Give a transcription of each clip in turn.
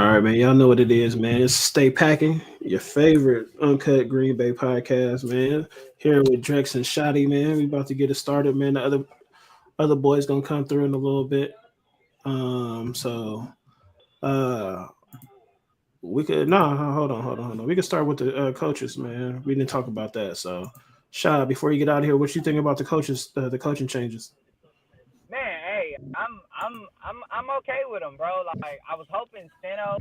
right, man. Y'all know what it is, man. It's Stay Packing, your favorite uncut Green Bay podcast, man. Here with Drex and Shotty, man. We about to get it started, man. The other boys gonna come through in a little bit. So uh we could hold on. We could start with the coaches, man. We didn't talk about that. So Shot, before you get out of here, what you think about the coaches, the coaching changes? Man, hey, I'm okay with him, bro. Like I was hoping Steno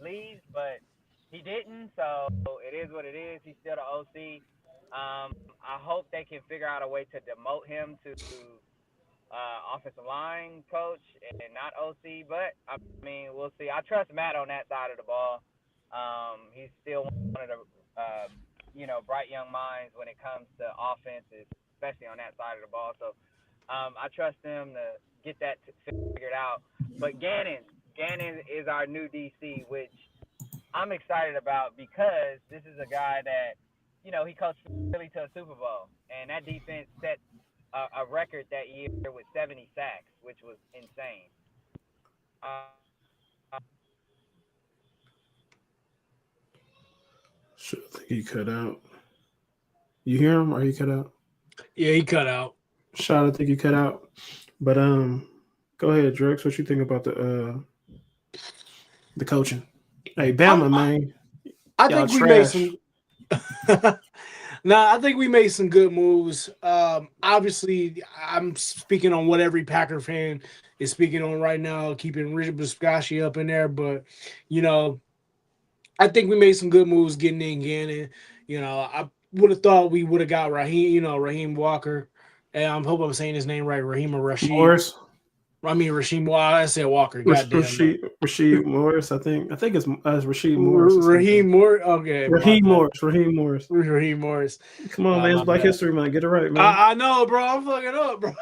leaves, but he didn't. So it is what it is. He's still the OC. I hope they can figure out a way to demote him to offensive line coach and not OC. But I mean, we'll see. I trust Matt on that side of the ball. He's still one of the bright young minds when it comes to offenses, especially on that side of the ball. So I trust him to get that figured out. But Gannon is our new DC, which I'm excited about because this is a guy that, he coached Philly to a Super Bowl, and that defense set a record that year with 70 sacks, which was insane. Sure, I think he cut out. You hear him or he cut out? Yeah, he cut out. Shot, I think you cut out. But go ahead, Drex. What you think about the coaching? Hey, Bama, man. I Y'all think we made trash. some. I think we made some good moves. Obviously, I'm speaking on what every Packer fan is speaking on right now, keeping Richard Biscacci up in there. But you know, I think we made some good moves getting in Gannon. I would have thought we would have got Raheem Walker. And I hope I'm saying his name right, Raheem or Rashid. Morris. I mean Rasheem. Well, I said Walker. Goddamn. Rashid Morris. I think it's Rashid Morris. Or Raheem something. Morris. Okay, my Raheem bad. Morris. Raheem Morris. Raheem Morris. Come on, man. It's My Black bad. History Month. Get it right, man. I know, bro. I'm fucking up, bro.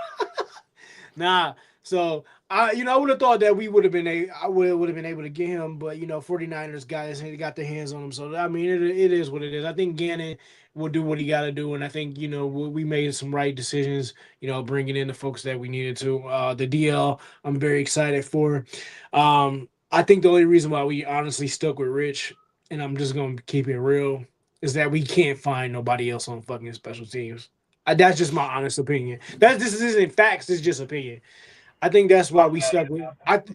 Nah. So I would have thought that we would have been I would have been able to get him, but 49ers guys got their hands on him. So I mean, it is what it is. I think Gannon will do what he got to do, and I think we made some right decisions. Bringing in the folks that we needed to. The DL, I'm very excited for. I think the only reason why we honestly stuck with Rich, and I'm just gonna keep it real, is that we can't find nobody else on fucking special teams. That's just my honest opinion. This isn't facts. It's just opinion. I think that's why we stuck with.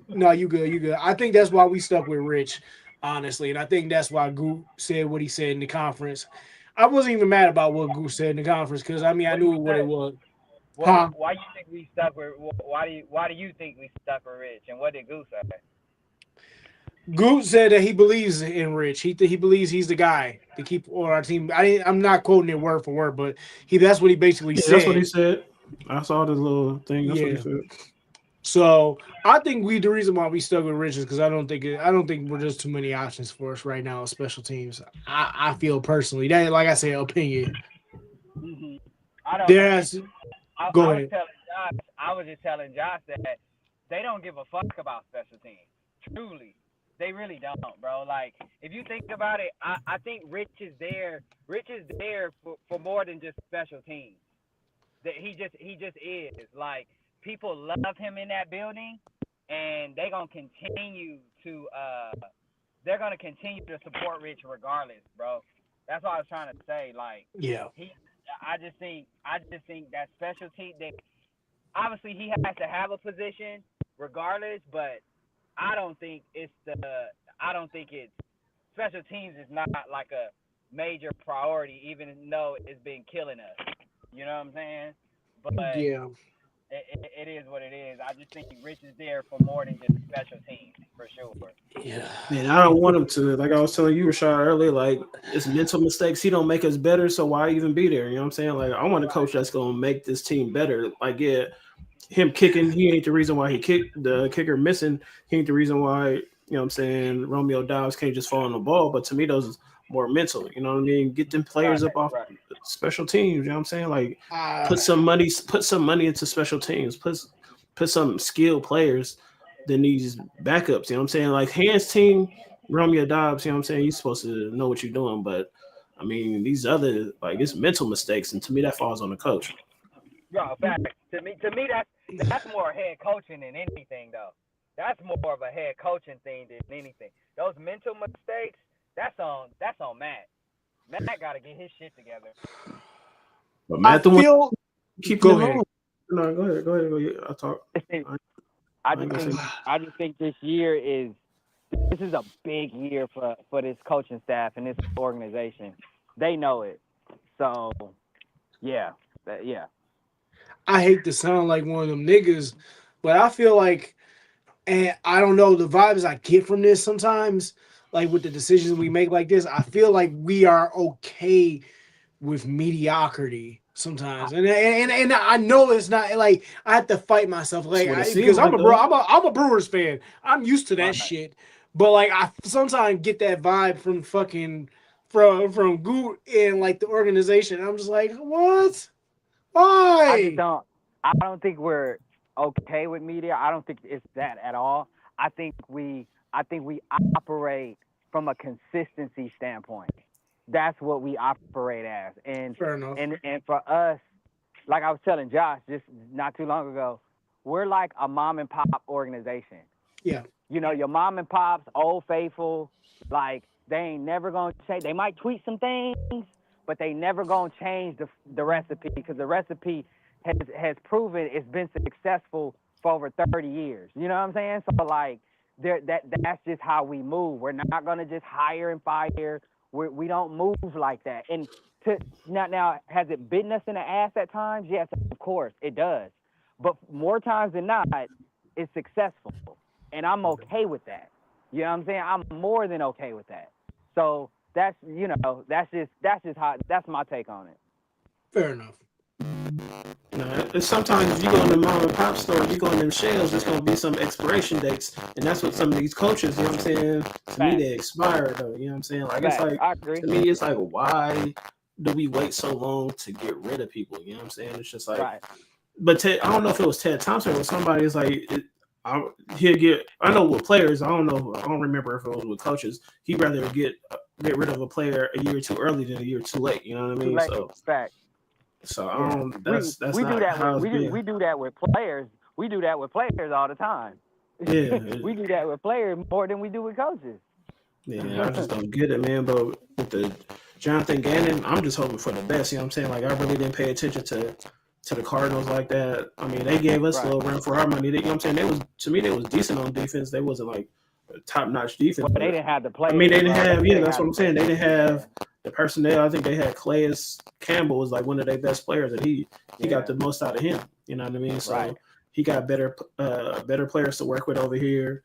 No, you good, you good. I think that's why we stuck with Rich, honestly, and I think that's why Goot said what he said in the conference. I wasn't even mad about what Goot said in the conference because I mean I What do knew you what it say? was. What? Huh? Why you think we stuck with? Why do you think we stuck with Rich? And what did Goose say? Goot said that he believes in Rich. He believes he's the guy to keep on our team. I'm not quoting it word for word, but that's what he basically Yeah, that's what he said. said. I saw the little thing. That's what he Yeah. said. So I think the reason why we stuck with Rich is because I don't think we're just too many options for us right now, special teams. I feel personally that, like I said, opinion. Hmm. I don't know. There has I Go was ahead. telling Josh. I was just telling Josh that they don't give a fuck about special teams. Truly, they really don't, bro. Like if you think about it, I think Rich is there. Rich is there for more than just special teams. That he just is like people love him in that building, and they're gonna continue to support Rich regardless, bro. That's what I was trying to say. Like Yeah. he, I just think that specialty that obviously he has to have a position regardless, but I don't think it's the I don't think it's special teams is not like a major priority, even though it's been killing us. You know what I'm saying? But Yeah. it is what it is. I just think Rich is there for more than just special teams, for sure. Yeah. Man, I don't want him to. Like I was telling you, Rashad, earlier, like it's mental mistakes. He don't make us better, so why even be there? You know what I'm saying? Like I want a coach Right. that's gonna make this team better. Like yeah, him kicking, he ain't the reason why he kicked the kicker missing. He ain't the reason why, what I'm saying, Romeo Dobbs can't just fall on the ball. But to me, those is more mental. You know what I mean? Get them Right. players up off Right. special teams. You know what I'm saying? Like Uh, put some money into special teams. Put some skilled players than these backups. You know what I'm saying? Like hands team, Romeo Dobbs, you know what I'm saying? You're supposed to know what you're doing, but I mean these other like it's mental mistakes, and to me that falls on the coach. Bro, facts. To me, that's more head coaching than anything, though. That's more of a head coaching thing than anything. Those mental mistakes, that's on Matt. Matt got to get his shit together. But I Matt, the one feel. keeping Go it ahead. home. No, go ahead. I'll talk. I just think this year is a big year for this coaching staff and this organization. They know it. So, yeah. I hate to sound like one of them niggas, but I feel like, and I don't know, the vibes I get from this sometimes, like with the decisions we make like this, I feel like we are okay with mediocrity sometimes, and I know it's not like I have to fight myself, like That's what it because seems like, I'm a Brewers fan, I'm used to that Right. shit, but like I sometimes get that vibe from fucking from Goot and like the organization. I'm just like, what? Why? I don't think we're okay with media. I don't think it's that at all. I think we operate from a consistency standpoint. That's what we operate as. And Fair enough. and for us, like I was telling Josh just not too long ago, we're like a mom and pop organization. Yeah. You know, your mom and pops, old faithful, like they ain't never gonna change. They might tweak some things, but they never gonna change the recipe because the recipe has proven it's been successful for over 30 years. You know what I'm saying? So like, that's just how we move. We're not gonna just hire and fire. We don't move like that. And now, has it bitten us in the ass at times? Yes, of course it does. But more times than not, it's successful, and I'm okay with that. You know what I'm saying? I'm more than okay with that. So that's just how that's my take on it. Fair enough. It's sometimes if you go in the mom and pop store, you go in them shelves, there's gonna be some expiration dates, and that's what some of these coaches, you know what I'm saying? To me, they expire though. You know what I'm saying? Like it's like I agree. to me, it's like why do we wait so long to get rid of people? You know what I'm saying? It's just like, Right. but I don't know if it was Ted Thompson or somebody. It's like he'll get. I know with players, I don't know. I don't remember if it was with coaches. He'd rather get rid of a player a year too early than a year too late. You know what I mean? So. Fact. So I don't. That's we not do that how with, it's been. we do that with players. We do that with players all the time. Yeah, we do that with players more than we do with coaches. Yeah, I just don't get it, man. But with the Jonathan Gannon, I'm just hoping for the best. You know what I'm saying? Like I really didn't pay attention to the Cardinals like that. I mean, they gave us a little run for our money. You know what I'm saying? They was decent on defense. They wasn't like top notch defense. But they didn't have the players. I mean, they didn't have. Yeah, that's what I'm saying. They didn't have the personnel. I think they had Calais Campbell was like one of their best players, and he got the most out of him. You know what I mean? So he got better players to work with over here.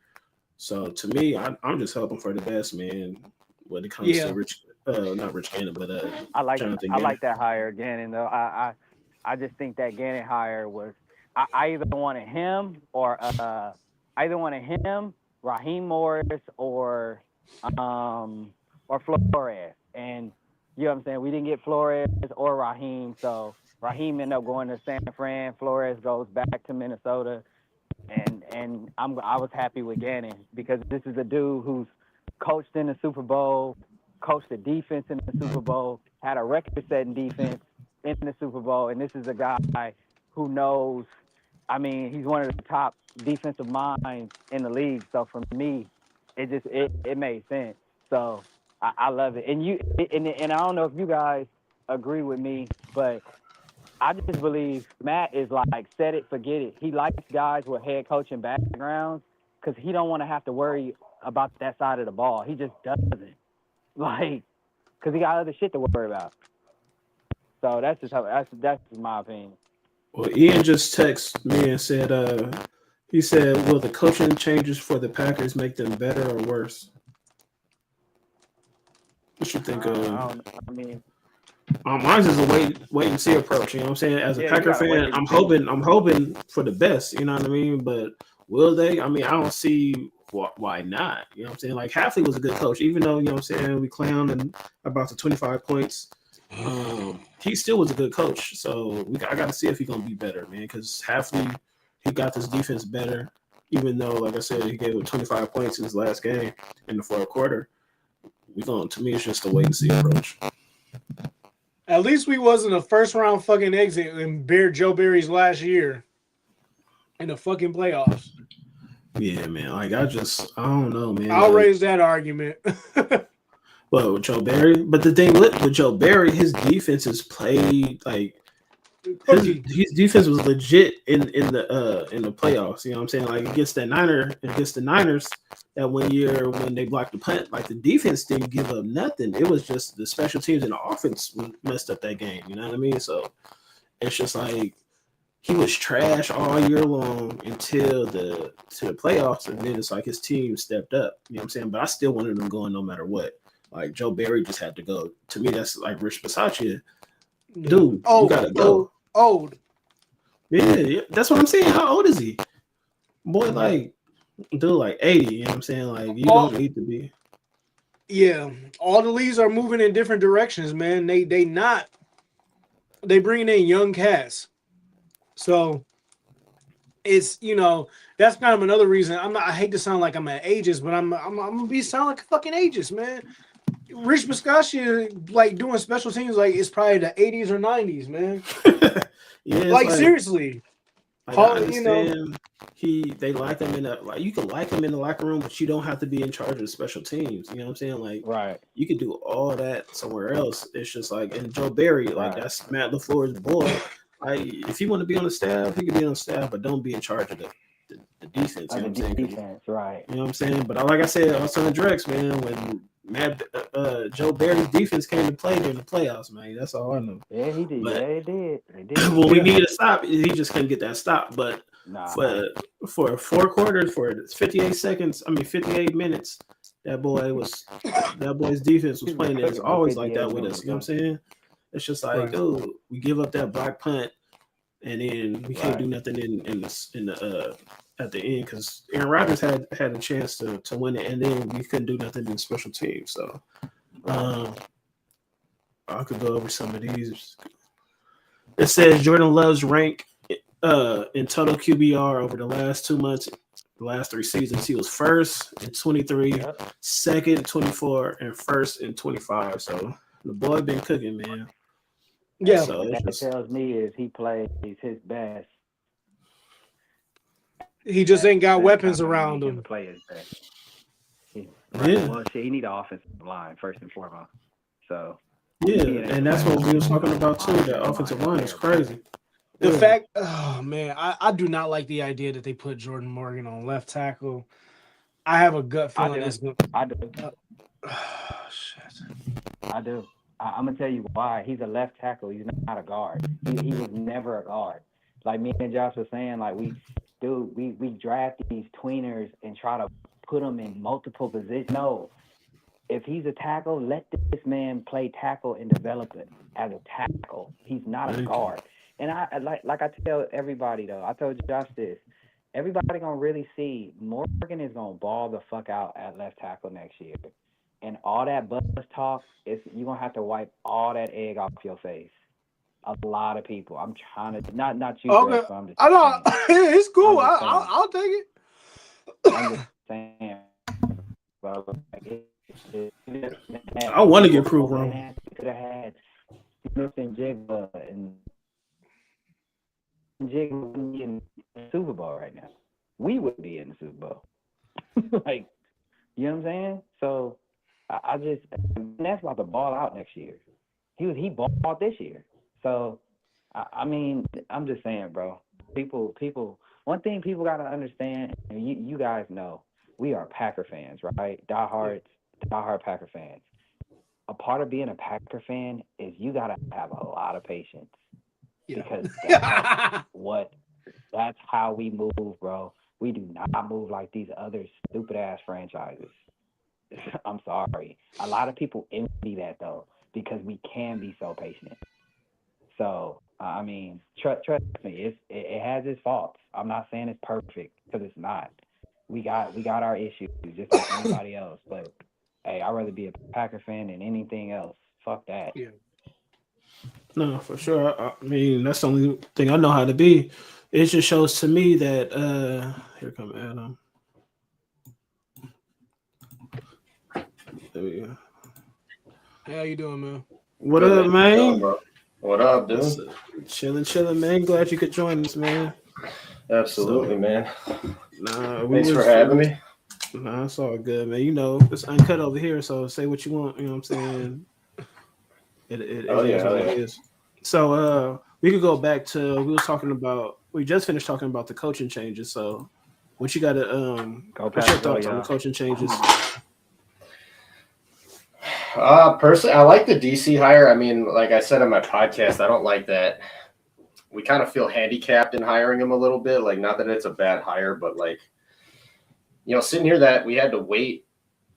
So to me, I'm just hoping for the best, man. When it comes to not Rich Gannon, but Jonathan Gannon. I like that hire Gannon though. I just think that Gannon hire was I either wanted him or Raheem Morris or Flores. And you know what I'm saying? We didn't get Flores or Raheem, so Raheem ended up going to San Fran. Flores goes back to Minnesota, and I was happy with Gannon because this is a dude who's coached in the Super Bowl, coached the defense in the Super Bowl, had a record-setting defense in the Super Bowl, and this is a guy who knows. I mean, he's one of the top defensive minds in the league. So for me, it made sense. So I love it. And I don't know if you guys agree with me, but I just believe Matt is like set it, forget it. He likes guys with head coaching backgrounds because he don't want to have to worry about that side of the ball. He just doesn't, like, because he got other shit to worry about. So that's just my opinion. Well, Ian just texted me and said, he said, will the coaching changes for the Packers make them better or worse? What you think of? Mine's is a wait and see approach. You know what I'm saying? As a Packer fan, I'm hoping for the best. You know what I mean? But will they? I mean, I don't see why not. You know what I'm saying? Like Hafley was a good coach, even though you know what I'm saying we clowned him about the 25 points. He still was a good coach. So I got to see if he's gonna be better, man. Because Hafley, he got this defense better, even though, like I said, he gave him 25 points in his last game in the fourth quarter. To me, it's just a wait and see approach. At least we wasn't a first round fucking exit in Joe Barry's last year in the fucking playoffs. Yeah, man. Like I don't know, man. I'll Like, raise that argument. well, with Joe Barry, but the thing with Joe Barry, his defense is played like Cookie. his defense was legit in the playoffs. You know what I'm saying? Like against the Niners that 1 year when they blocked the punt, like the defense didn't give up nothing. It was just the special teams and the offense messed up that game. You know what I mean? So it's just like he was trash all year long until the playoffs, and then it's like his team stepped up. You know what I'm saying? But I still wanted them going no matter what. Like Joe Barry just had to go. To me, that's like Rich Bisaccia. Dude, you gotta go. Old. Yeah, that's what I'm saying. How old is he? Boy, like, dude, like 80. You know what I'm saying? Like, you don't need to be. Yeah, all the leagues are moving in different directions, man. They bringing in young cats. So it's that's kind of another reason. I hate to sound like I'm an ageist, but I'm gonna be sound like a fucking ageist, man. Rich Bisaccia like doing special teams like it's probably the 80s or 90s, man. Yeah, like seriously. Like, I understand they like him in you can like him in the locker room, but you don't have to be in charge of special teams. You know what I'm saying? Like, Right. You can do all that somewhere else. It's just like, and Joe Barry, like that's Matt LaFleur's boy. Like, if you want to be on the staff, he can be on the staff, but don't be in charge of the defense. You know what I'm saying? Defense, right? You know what I'm saying? But like I said, also in Drex, man, when Joe Barry's defense came to play during the playoffs, man, that's all I know. Yeah, he did. But, They did. when we needed a stop, he just couldn't get that stop. But for 4 quarters, for 58 seconds, 58 minutes, that boy's defense was playing. It's always like that with us. You know what I'm saying? It's just like, we give up that block punt, and then we can't do nothing in the at the end because Aaron Rodgers had a chance to win it, and then we couldn't do nothing in special teams. So I could go over some of these. It says Jordan Love's rank in total QBR over the last 2 months, the last 3 seasons. He was first in 23, second in 24, and first in 25. So the boy been cooking, man. Yeah. So what that tells me is he plays his best. He just ain't got weapons around him. Play his best. He need an offensive line first and foremost. So and that's what we was talking about too. That offensive line is crazy. The fact, oh man, I do not like the idea that they put Jordan Morgan on left tackle. I have a gut feeling that's good. I do. Shit. I do. I'm gonna tell you why. He's a left tackle. He's not a guard. He was never a guard. Like me and Josh was saying, like we draft these tweeners and try to put them in multiple positions. No, if he's a tackle, let this man play tackle and develop it as a tackle. He's not a guard. And I like I tell everybody though. I told Josh this. Everybody gonna really see Morgan is gonna ball the fuck out at left tackle next year. And all that buzz talk is you're gonna have to wipe all that egg off your face. A lot of people. I'm trying to not you. Okay. Greg, so I'm just I know it's cool. I'll take it. I'm just saying, bro. I want to get proved wrong. Could have had Smith and Jigba and Jigba would be in the Super Bowl right now. We would be in the Super Bowl. Like, you know what I'm saying? So I just that's about to ball out next year. He balled out this year. So I mean, I'm just saying, bro. People. One thing people gotta understand, and you guys know, we are Packer fans, right? Die-hard Packer fans. A part of being a Packer fan is you gotta have a lot of patience. Yeah. Because that's how we move, bro. We do not move like these other stupid ass franchises. I'm sorry. A lot of people envy that though, because we can be so patient. So I mean, trust me, it has its faults. I'm not saying it's perfect because it's not. We got our issues just like anybody else. But hey, I'd rather be a Packer fan than anything else. Fuck that. Yeah. No, for sure. I mean, that's the only thing I know how to be. It just shows to me that here come Adam. There we go. Hey, how you doing, man? What up, man? What up, dude? Chilling, man. Glad you could join us, man. Absolutely, So, man. Nah, Thanks for having me. Nah, it's all good, man. You know, it's uncut over here, so say what you want. You know what I'm saying? It Oh yeah, is what it is. So we could go back to we just finished talking about the coaching changes. So what you got to what's your thoughts on the coaching changes? Personally, I like the DC hire. I mean, like I said on my podcast, I don't like that. We kind of feel handicapped in hiring him a little bit. Like, not that it's a bad hire, but like, sitting here that we had to wait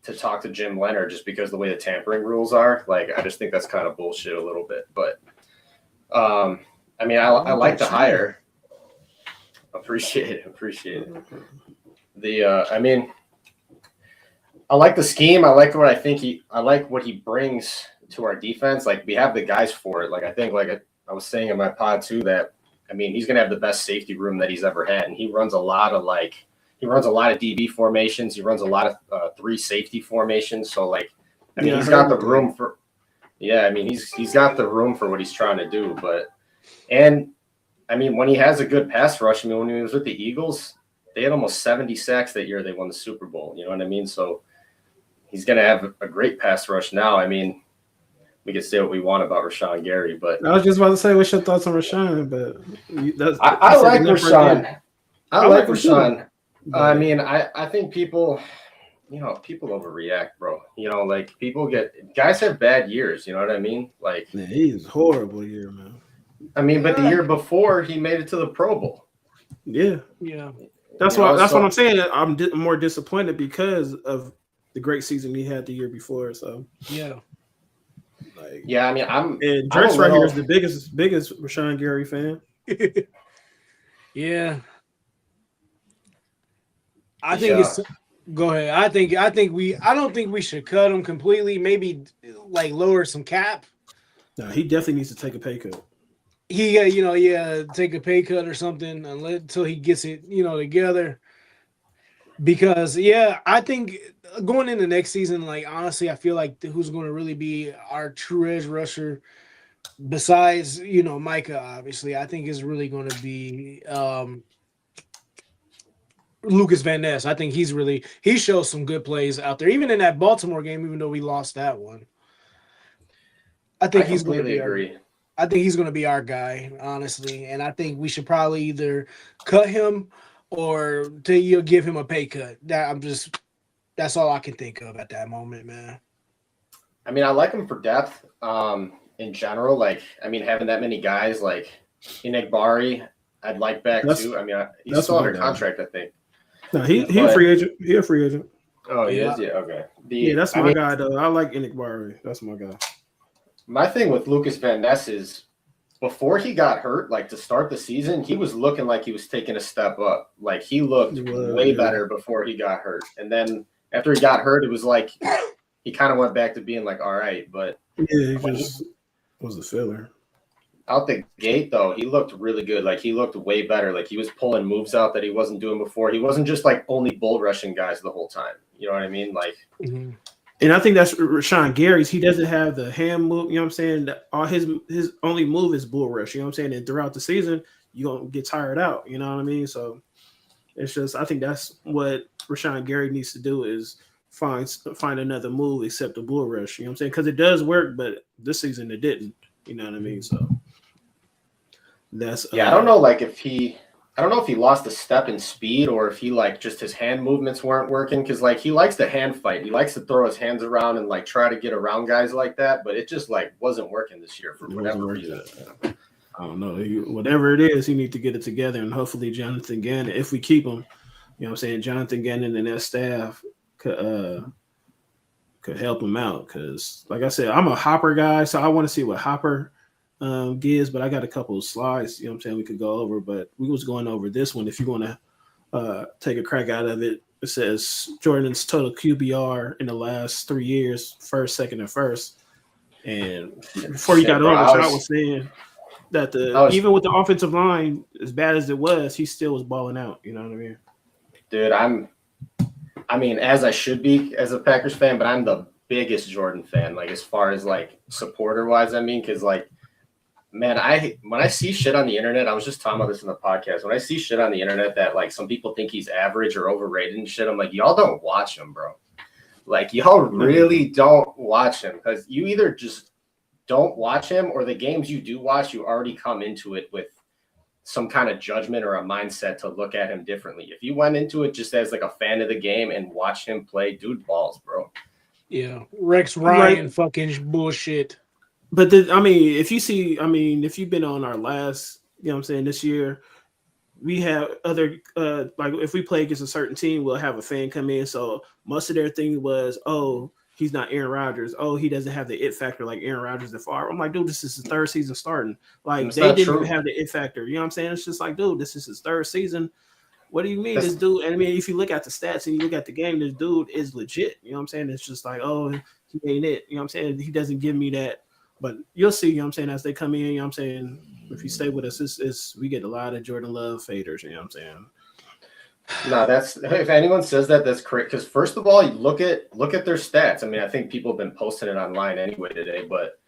to talk to Jim Leonard just because the way the tampering rules are. Like, I just think that's kind of bullshit a little bit. But I mean, I like the hire. Appreciate it. I mean, I like the scheme. I like what he brings to our defense. Like, we have the guys for it. Like, I think, like I was saying in my pod too, that I mean, he's gonna have the best safety room that he's ever had, and he runs a lot of DB formations. He runs a lot of 3 safety formations. So like, I mean, he's got the room for. Yeah, I mean, he's got the room for what he's trying to do. And I mean, when he has a good pass rush, I mean, when he was with the Eagles, they had almost 70 sacks that year. They won the Super Bowl. You know what I mean? So he's going to have a great pass rush now. I mean, we can say what we want about Rashawn Gary, but I was just about to say, what's your thoughts on Rashawn? But I like Rashawn. I like Rashawn. I But mean, I think people overreact, bro. Like guys have bad years. You know what I mean? Like, man, he's horrible here, man. I mean, but the year before he made it to the Pro Bowl. Yeah. That's what I'm saying. I'm more disappointed because of the great season he had the year before. So yeah. I mean, and Drex right here is the biggest Rashawn Gary fan. Yeah. I think it's go ahead. I don't think we should cut him completely. Maybe like lower some cap. No, he definitely needs to take a pay cut. He take a pay cut or something until he gets it, together. Because I think going into next season, like honestly, I feel like who's going to really be our true edge rusher besides, Micah, obviously, I think is really going to be Lucas Van Ness. I think he shows some good plays out there, even in that Baltimore game, even though we lost that one. I think he's going to be agree. I think he's going to be our guy, honestly, and I think we should probably either cut him or give him a pay cut. That's all I can think of at that moment, man. I mean, I like him for depth in general. Like, I mean, having that many guys like Enagbare, I'd like back too. I mean, he's still under contract, I think. No, he a free agent. He a free agent. Oh, he is? Yeah, okay. That's my guy, though. I like Enagbare. That's my guy. My thing with Lucas Van Ness is before he got hurt, like to start the season, he was looking like he was taking a step up. Like he looked way better before he got hurt. And then after he got hurt, it was like he kind of went back to being like, all right. But yeah, he just was a filler. Out the gate, though, he looked really good. Like he looked way better. Like he was pulling moves out that he wasn't doing before. He wasn't just like only bull rushing guys the whole time. You know what I mean? Like. Mm-hmm. And I think that's Rashawn Gary's. He doesn't have the hand move. You know what I'm saying? All his only move is bull rush. You know what I'm saying? And throughout the season, you're going to get tired out. You know what I mean? So it's just, I think that's what Rashawn Gary needs to do is find another move except the bull rush. You know what I'm saying? Because it does work, but this season it didn't. You know what I mean? So that's I don't know. Like I don't know if he lost a step in speed or if he like just his hand movements weren't working because like he likes to hand fight. He likes to throw his hands around and like try to get around guys like that, but it just like wasn't working this year for whatever reason. I don't know. Whatever it is, he needs to get it together, and hopefully Jonathan Gannon, if we keep him, you know what I'm saying, Jonathan Gannon and that staff could help him out because, like I said, I'm a Hopper guy, so I want to see what Hopper gives, but I got a couple of slides, you know what I'm saying, we could go over, but we was going over this one. If you want to take a crack out of it, it says Jordan's total QBR in the last 3 years, first, second, and first. And before you got over, I was saying that even with the offensive line, as bad as it was, he still was balling out. You know what I mean? Dude, I mean, as I should be as a Packers fan, but I'm the biggest Jordan fan, like as far as like supporter wise, I mean, because like man, when I see shit on the internet, I was just talking about this in the podcast. When I see shit on the internet that like some people think he's average or overrated and shit, I'm like, y'all don't watch him, bro. Like y'all really don't watch him, because you either just don't watch him, or the games you do watch, you already come into it with some kind of judgment or a mindset to look at him differently. If you went into it just as like a fan of the game and watch him play, dude balls, bro. Yeah, Rex Ryan fucking bullshit. But if you've been on our last, you know what I'm saying, this year, we have other like if we play against a certain team, we'll have a fan come in. So most of their thing was, oh, he's not Aaron Rodgers. Oh, he doesn't have the it factor like Aaron Rodgers and Favre. I'm like, dude, this is his third season starting. Like they didn't even have the it factor. You know what I'm saying? It's just like, dude, this is his third season. What do you mean? This dude, I mean, if you look at the stats and you look at the game, this dude is legit. You know what I'm saying? It's just like, oh, he ain't it. You know what I'm saying? He doesn't give me that. But you'll see, you know what I'm saying, as they come in, you know what I'm saying, if you stay with us, we get a lot of Jordan Love faders, you know what I'm saying? No, if anyone says that, that's correct. Because first of all, you look at their stats. I mean, I think people have been posting it online anyway today, but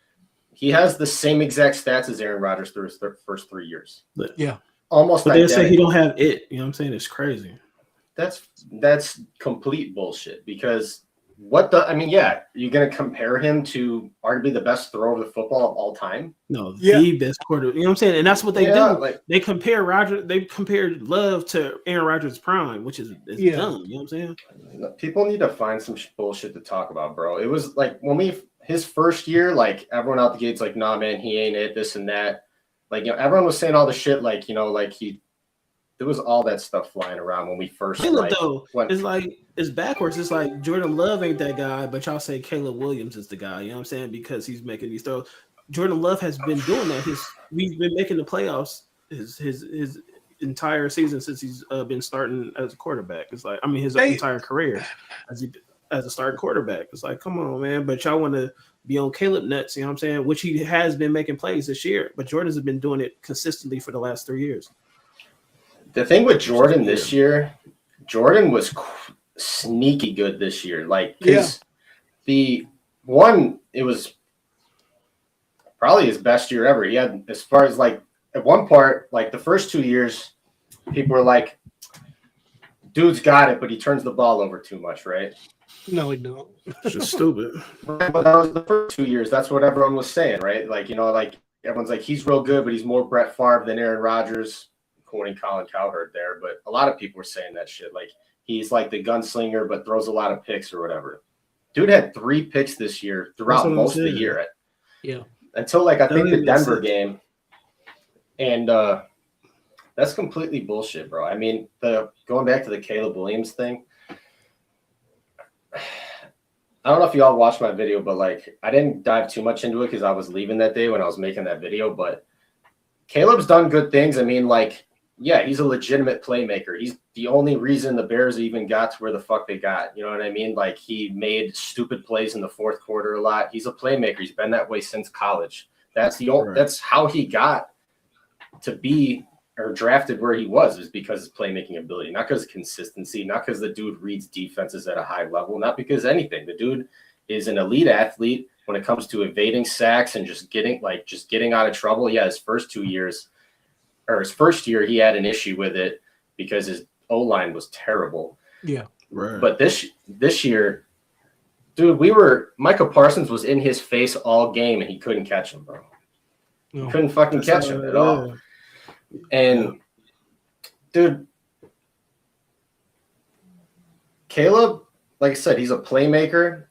he has the same exact stats as Aaron Rodgers through his first 3 years. Yeah. Almost. But they say he don't have it, you know what I'm saying? It's crazy. That's complete bullshit, because you're going to compare him to arguably the best thrower of the football of all time? No, the best quarter. You know what I'm saying? And that's what they do. Like, they compared Love to Aaron Rodgers' prime, which is dumb. You know what I'm saying? People need to find some bullshit to talk about, bro. It was like his first year, like everyone out the gate's like, nah, man, he ain't it, this and that. Like, you know, everyone was saying all the shit, like, you know, like there was all that stuff flying around when we first it's backwards. It's like Jordan Love ain't that guy, but y'all say Caleb Williams is the guy, you know what I'm saying? Because he's making these throws. Jordan Love has been doing that. We've been making the playoffs his entire season since he's been starting as a quarterback. It's like, I mean, his entire career as a starting quarterback. It's like, come on, man. But y'all want to be on Caleb nuts, you know what I'm saying? Which he has been making plays this year, but Jordan's been doing it consistently for the last 3 years. The thing with Jordan this year, Jordan was sneaky good this year. Like, because it was probably his best year ever. He had, as far as like, at one part, like the first 2 years, people were like, dude's got it, but he turns the ball over too much, right? No, he don't. It's just stupid. But that was the first 2 years. That's what everyone was saying, right? Like, you know, like everyone's like, he's real good, but he's more Brett Favre than Aaron Rodgers, quoting Colin Cowherd there. But a lot of people were saying that shit. Like, he's like the gunslinger, but throws a lot of picks or whatever. Dude had 3 picks this year throughout most of the year. Yeah. Until like, I think the Denver game. And that's completely bullshit, bro. I mean, going back to the Caleb Williams thing, I don't know if you all watched my video, but like, I didn't dive too much into it because I was leaving that day when I was making that video. But Caleb's done good things. I mean, like, yeah, he's a legitimate playmaker. He's the only reason the Bears even got to where the fuck they got. You know what I mean? Like, he made stupid plays in the fourth quarter a lot. He's a playmaker. He's been that way since college. That's how he got to be or drafted where he was because his playmaking ability, not because of consistency, not because the dude reads defenses at a high level, not because anything. The dude is an elite athlete when it comes to evading sacks and just getting out of trouble. Yeah, his first year, he had an issue with it because his O-line was terrible. Yeah. Right. But this year, dude, Micah Parsons was in his face all game and he couldn't catch him, bro. No. He couldn't fucking catch him at all. And dude, Caleb, like I said, he's a playmaker,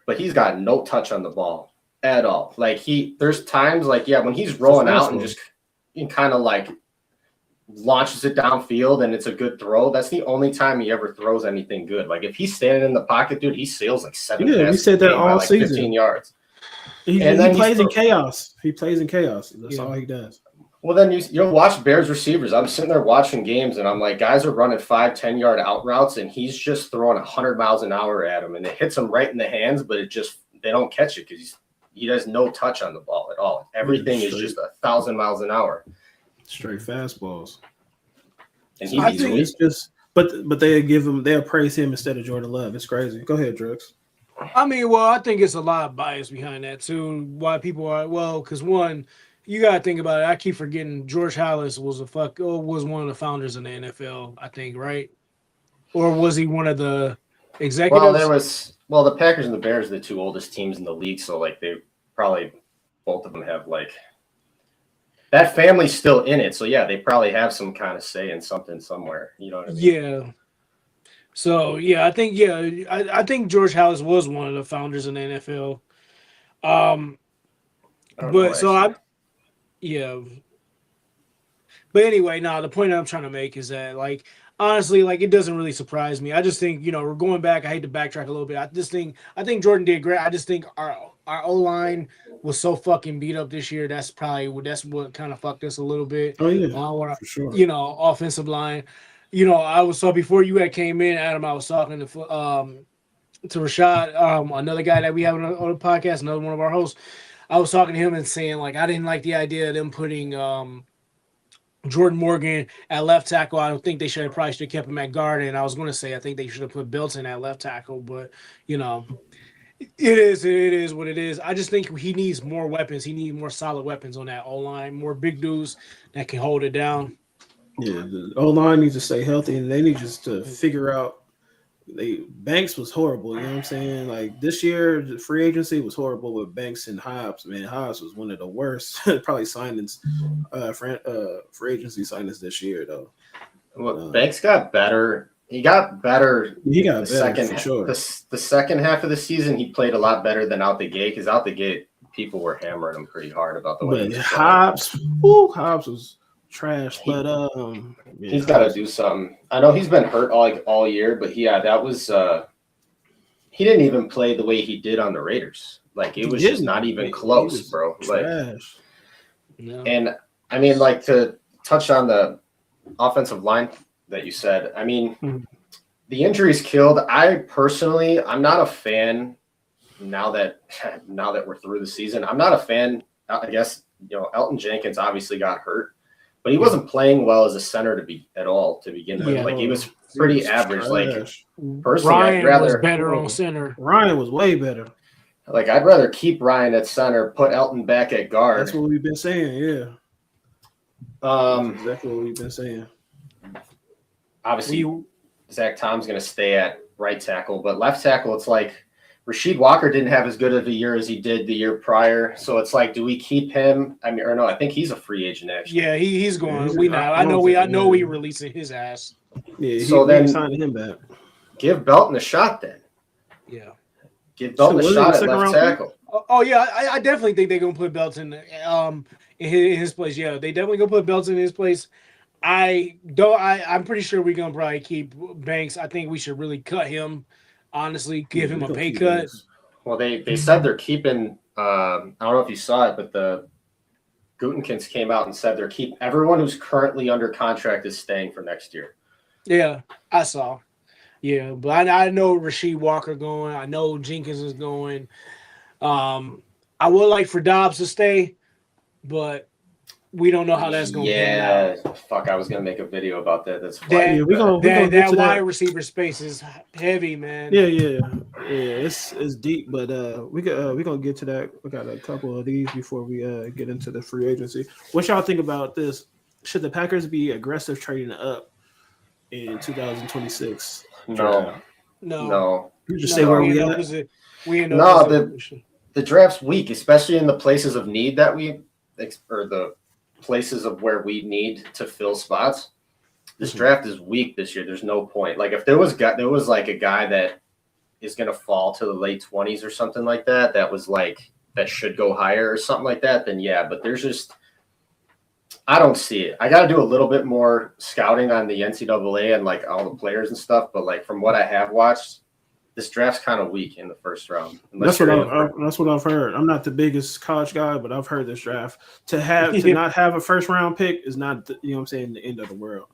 but he's got no touch on the ball at all. Like there's times like, when he's rolling out and just kind of like launches it downfield and it's a good throw. That's the only time he ever throws anything good. Like if he's standing in the pocket, dude, he sails like 7 passes. We said that all season. 15 yards. He plays in chaos. He plays in chaos. That's all he does. Well, then you'll watch Bears receivers. I'm sitting there watching games, and I'm like, guys are running 5-10 yard out routes, and he's just throwing 100 miles an hour at them, and it hits them right in the hands, but they don't catch it because he has no touch on the ball at all. Everything is just 1,000 miles an hour. Straight fastballs. And it's just, but they'll praise him instead of Jordan Love. It's crazy. Go ahead, Drex. I mean, well, I think it's a lot of bias behind that too. Why people are because one. you gotta think about it. I keep forgetting George Halas was was one of the founders in the NFL, I think, right? Or was he one of the executives? The Packers and the Bears are the two oldest teams in the league, so like they probably both of them have like that family's still in it. So yeah, they probably have some kind of say in something somewhere. You know what I mean? Yeah. So I think George Halas was one of the founders in the NFL. I don't know, But so actually. yeah. But anyway, the point I'm trying to make is that, like, honestly, like, it doesn't really surprise me. I just think, we're going back. I hate to backtrack a little bit. I think Jordan did great. I just think our O line was so fucking beat up this year. That's what kind of fucked us a little bit. Oh yeah, On for sure. offensive line. Before you had came in, Adam, I was talking to Rashad, another guy that we have on the podcast, another one of our hosts. I was talking to him and saying, like, I didn't like the idea of them putting Jordan Morgan at left tackle. I don't think they probably should have kept him at guard. And I was going to say I think they should have put Belton at left tackle, but it is what it is. I just think he needs more weapons. He needs more solid weapons on that O line, more big dudes that can hold it down. Yeah, the O line needs to stay healthy, and they need just to figure out. Banks was horrible. You know what I'm saying? Like this year, the free agency was horrible with Banks and Hobbs. Man, Hobbs was one of the worst probably signings, free agency signings this year though. Well, Banks got better. He got better. He got the better second for sure. The second half of the season, he played a lot better than out the gate. Because out the gate, people were hammering him pretty hard about the way. But Hobbs was trash. But he's got to do something. I know he's been hurt all year, but that was he didn't even play the way he did on the Raiders. Like it was just not even close, bro. Trash. Like, and I mean, like to touch on the offensive line that you said. I mean, the injuries killed. I'm not a fan. Now that we're through the season, I'm not a fan. I guess Elton Jenkins obviously got hurt. But he wasn't playing well as a center to begin with. Like he was pretty average. Trash. Like personally, Ryan was better on center. Ryan was way better. Like I'd rather keep Ryan at center, put Elton back at guard. That's what we've been saying. Yeah. That's exactly what we've been saying. Obviously, Zach Tom's going to stay at right tackle, but left tackle, it's like Rasheed Walker didn't have as good of a year as he did the year prior. So it's like, do we keep him? I mean, or no, I think he's a free agent actually. Yeah, he's going. I know we releasing his ass. Yeah, so then signing him back. Give Belton a shot then. Yeah. Give Belton a shot at left tackle. Oh yeah, I definitely think they're gonna put Belton in his place. Yeah, they definitely gonna put Belton in his place. I'm pretty sure we're gonna probably keep Banks. I think we should really cut him. Honestly, give him a pay cut. Well, they said they're keeping. I don't know if you saw it, but the Gutenkins came out and said they're keeping everyone who's currently under contract is staying for next year. Yeah, I saw. Yeah, but I know Rasheed Walker going. I know Jenkins is going. I would like for Dobbs to stay, but we don't know how that's going to pan out. Fuck, I was going to make a video about that. That's funny. That wide receiver space is heavy, man. Yeah. It's deep, but we're gonna get to that. We got a couple of these before we get into the free agency. What y'all think about this? Should the Packers be aggressive trading up in 2026? No. You just say where we at. The draft's weak, especially in the places of need that or the places of where we need to fill spots. This draft is weak this year. There's no point. Like if there was like a guy that is going to fall to the late 20s or something like that, that was like that should go higher or something like that, then yeah. But there's just I don't see it. I got to do a little bit more scouting on the NCAA and like all the players and stuff. But like from what I have watched, this draft's kind of weak in the first round. That's what I've heard. I'm not the biggest college guy, but I've heard this draft to not have a first round pick is not the end of the world.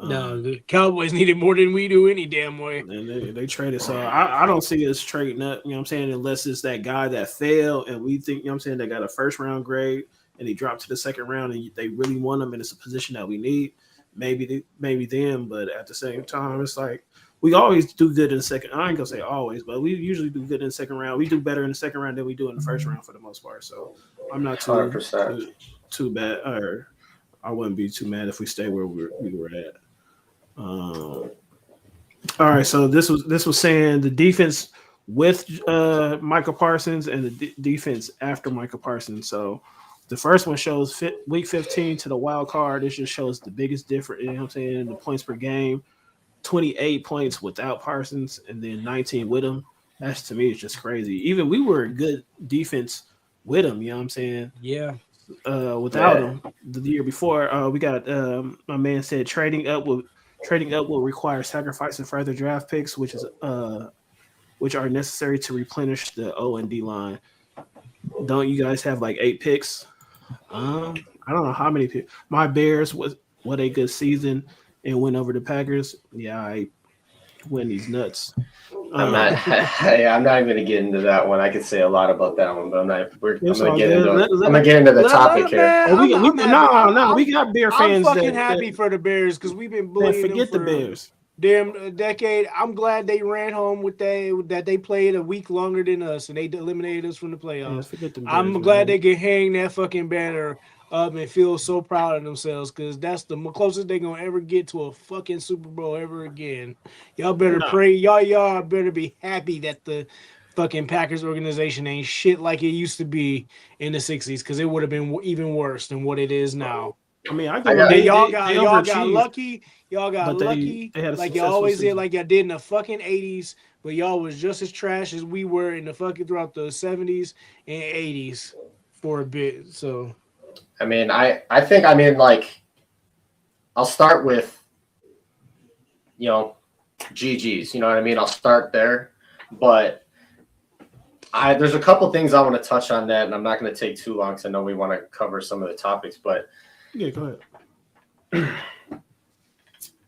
No, the Cowboys need it more than we do any damn way. And they traded. So I don't see us trading up, unless it's that guy that failed and we think, they got a first round grade and he dropped to the second round and they really want him and it's a position that we need. Maybe then, but at the same time, it's like we always do good in the second. I ain't gonna say always, but we usually do good in the second round. We do better in the second round than we do in the first round for the most part. So I'm not too too bad, or I wouldn't be too mad if we stay where we were at. All right, so this was saying the defense with Michael Parsons and the defense after Michael Parsons. So the first one shows week 15 to the wild card. This just shows the biggest difference. You know what I'm saying? The points per game, 28 points without Parsons, and then 19 with him. That's, to me, it's just crazy. Even we were a good defense with him. You know what I'm saying? Yeah. Without him, the year before, we got my man said trading up will require sacrificing further draft picks, which are necessary to replenish the O and D line. Don't you guys have like 8 picks? I don't know how many picks. My Bears was what a good season and went over the Packers. Yeah, I win these nuts. I'm not even going to get into that one. I could say a lot about that one, but I'm not. I'm going to get into the topic here. We got Bear fans. I'm fucking happy for the Bears because we've been bullying them for the Bears. Damn a decade. I'm glad they ran home that they played a week longer than us and they eliminated us from the playoffs. Yeah, Bears, I'm glad they can hang that fucking banner up and feel so proud of themselves because that's the closest they're gonna ever get to a fucking Super Bowl ever again. Y'all better pray. Y'all better be happy that the fucking Packers organization ain't shit like it used to be in the 60s because it would have been even worse than what it is now. I mean, y'all got lucky. Y'all got lucky, like y'all always did, like y'all did in the fucking 80s. But y'all was just as trash as we were in the fucking throughout the 70s and 80s for a bit. So, I mean, I think like I'll start with GGs. You know what I mean? I'll start there, but there's a couple things I want to touch on that, and I'm not going to take too long because I know we want to cover some of the topics, but. Yeah, go ahead.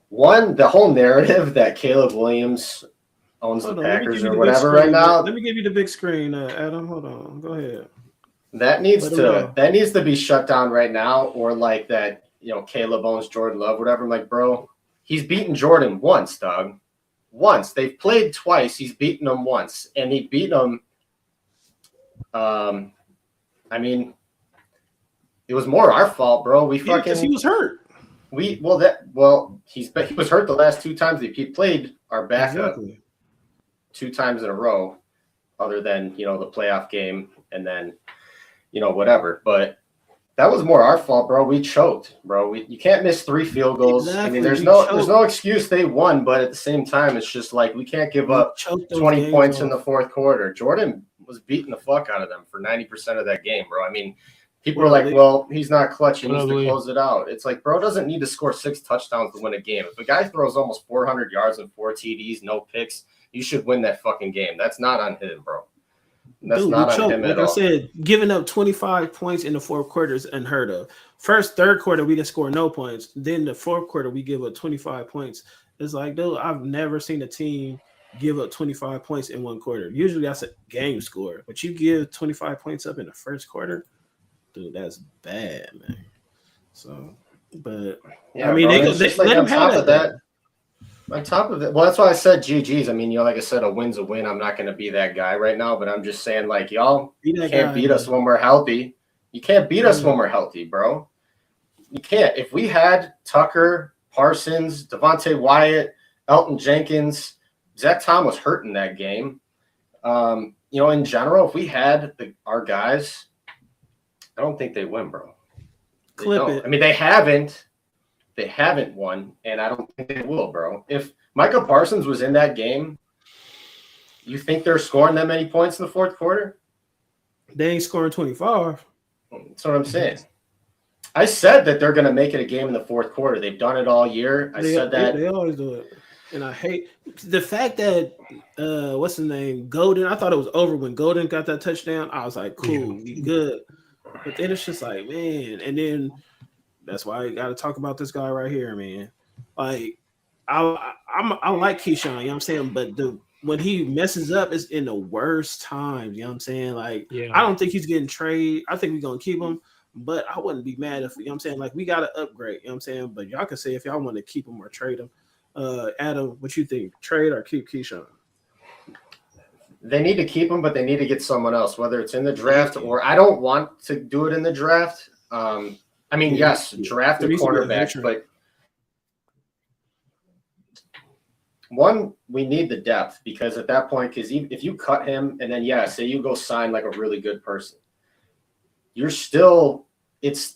One, the whole narrative that Caleb Williams owns the Packers or whatever right now. Let me give you the big screen, Adam. Hold on. Go ahead. That needs to be shut down right now, or like that, Caleb owns Jordan Love, whatever. I'm like, bro, he's beaten Jordan once, dog. Once. They've played twice. He's beaten him once. And he beat him. It was more our fault, bro. Because he was hurt. He was hurt the last 2 times he played our backup 2 times in a row, other than the playoff game and then whatever. But that was more our fault, bro. We choked, bro. You can't miss 3 field goals. Exactly. I mean, there's no excuse they won, but at the same time, it's just like we can't give up 20 points in the fourth quarter. Jordan was beating the fuck out of them for 90% of that game, bro. I mean. People are like, well, he's not clutch. He needs to close it out. It's like, bro doesn't need to score 6 touchdowns to win a game. If a guy throws almost 400 yards and 4 TDs, no picks, you should win that fucking game. That's not on him, bro. That's not on him at all. Like I said, giving up 25 points in the fourth quarter is unheard of. Third quarter, we didn't score no points. Then the fourth quarter, we give up 25 points. It's like, dude, I've never seen a team give up 25 points in one quarter. Usually that's a game score. But you give 25 points up in the first quarter, dude, that's bad, man. So, but yeah, I mean, bro, they let him have that. On top of it, well, that's why I said GGs. I mean, like I said, a win's a win. I'm not going to be that guy right now, but I'm just saying, like, y'all can't beat us when we're healthy. You can't beat us when we're healthy, bro. You can't. If we had Tucker, Parsons, Devontae Wyatt, Elton Jenkins, Zach Tom was hurt in that game. In general, if we had our guys, I don't think they win, bro. I mean, they haven't won, and I don't think they will, bro. If Michael Parsons was in that game, you think they're scoring that many points in the fourth quarter? They ain't scoring 25. That's what I'm saying. I said that they're going to make it a game in the fourth quarter. They've done it all year. I said that. They always do it. And I hate the fact that, what's his name? Golden. I thought it was over when Golden got that touchdown. I was like, cool, we good. But then it's just like, man. And then that's why I got to talk about this guy right here, man. Like, I like Keyshawn, you know what I'm saying? But when he messes up, it's in the worst times, you know what I'm saying? Like, I don't think he's getting traded. I think we're going to keep him. But I wouldn't be mad if, you know what I'm saying? Like, we got to upgrade, you know what I'm saying? But y'all can say if y'all want to keep him or trade him. Adam, what you think? Trade or keep Keyshawn? They need to keep him, but they need to get someone else, whether it's in the draft or I don't want to do it in the draft. I mean, yes, draft a There needs to be a cornerback, veteran. but one, we need the depth because at that point, because if you cut him and then say you go sign like a really good person, you're still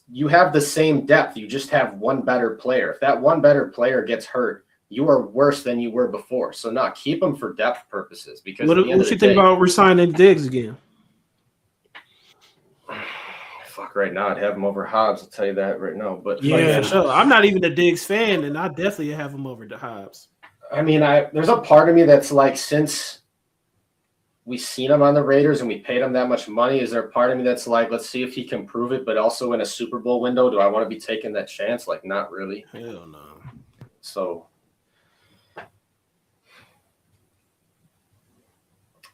you have the same depth. You just have one better player. If that one better player gets hurt, you are worse than you were before. So keep him for depth purposes. Because What you think about resigning Diggs again? Fuck, right now I'd have him over Hobbs. I'll tell you that right now. But Yeah, sure. I'm not even a Diggs fan, and I definitely have him over the Hobbs. I mean, there's a part of me that's like, since we seen him on the Raiders and we paid him that much money, is there a part of me that's like, let's see if he can prove it, but also in a Super Bowl window, do I want to be taking that chance? Like, not really. Hell no. So,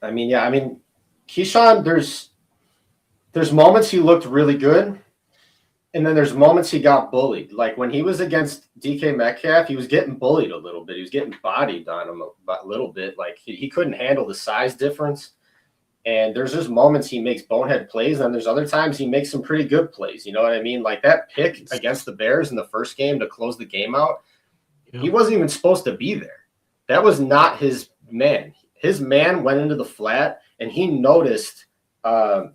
I mean, Keyshawn, there's moments he looked really good, and then there's moments he got bullied. Like when he was against DK Metcalf, he was getting bullied a little bit. He was getting bodied on him a little bit. Like he couldn't handle the size difference. And there's just moments he makes bonehead plays, and there's other times he makes some pretty good plays. You know what I mean? Like that pick against the Bears in the first game to close the game out, he wasn't even supposed to be there. That was not his man. His man went into the flat, and he noticed, was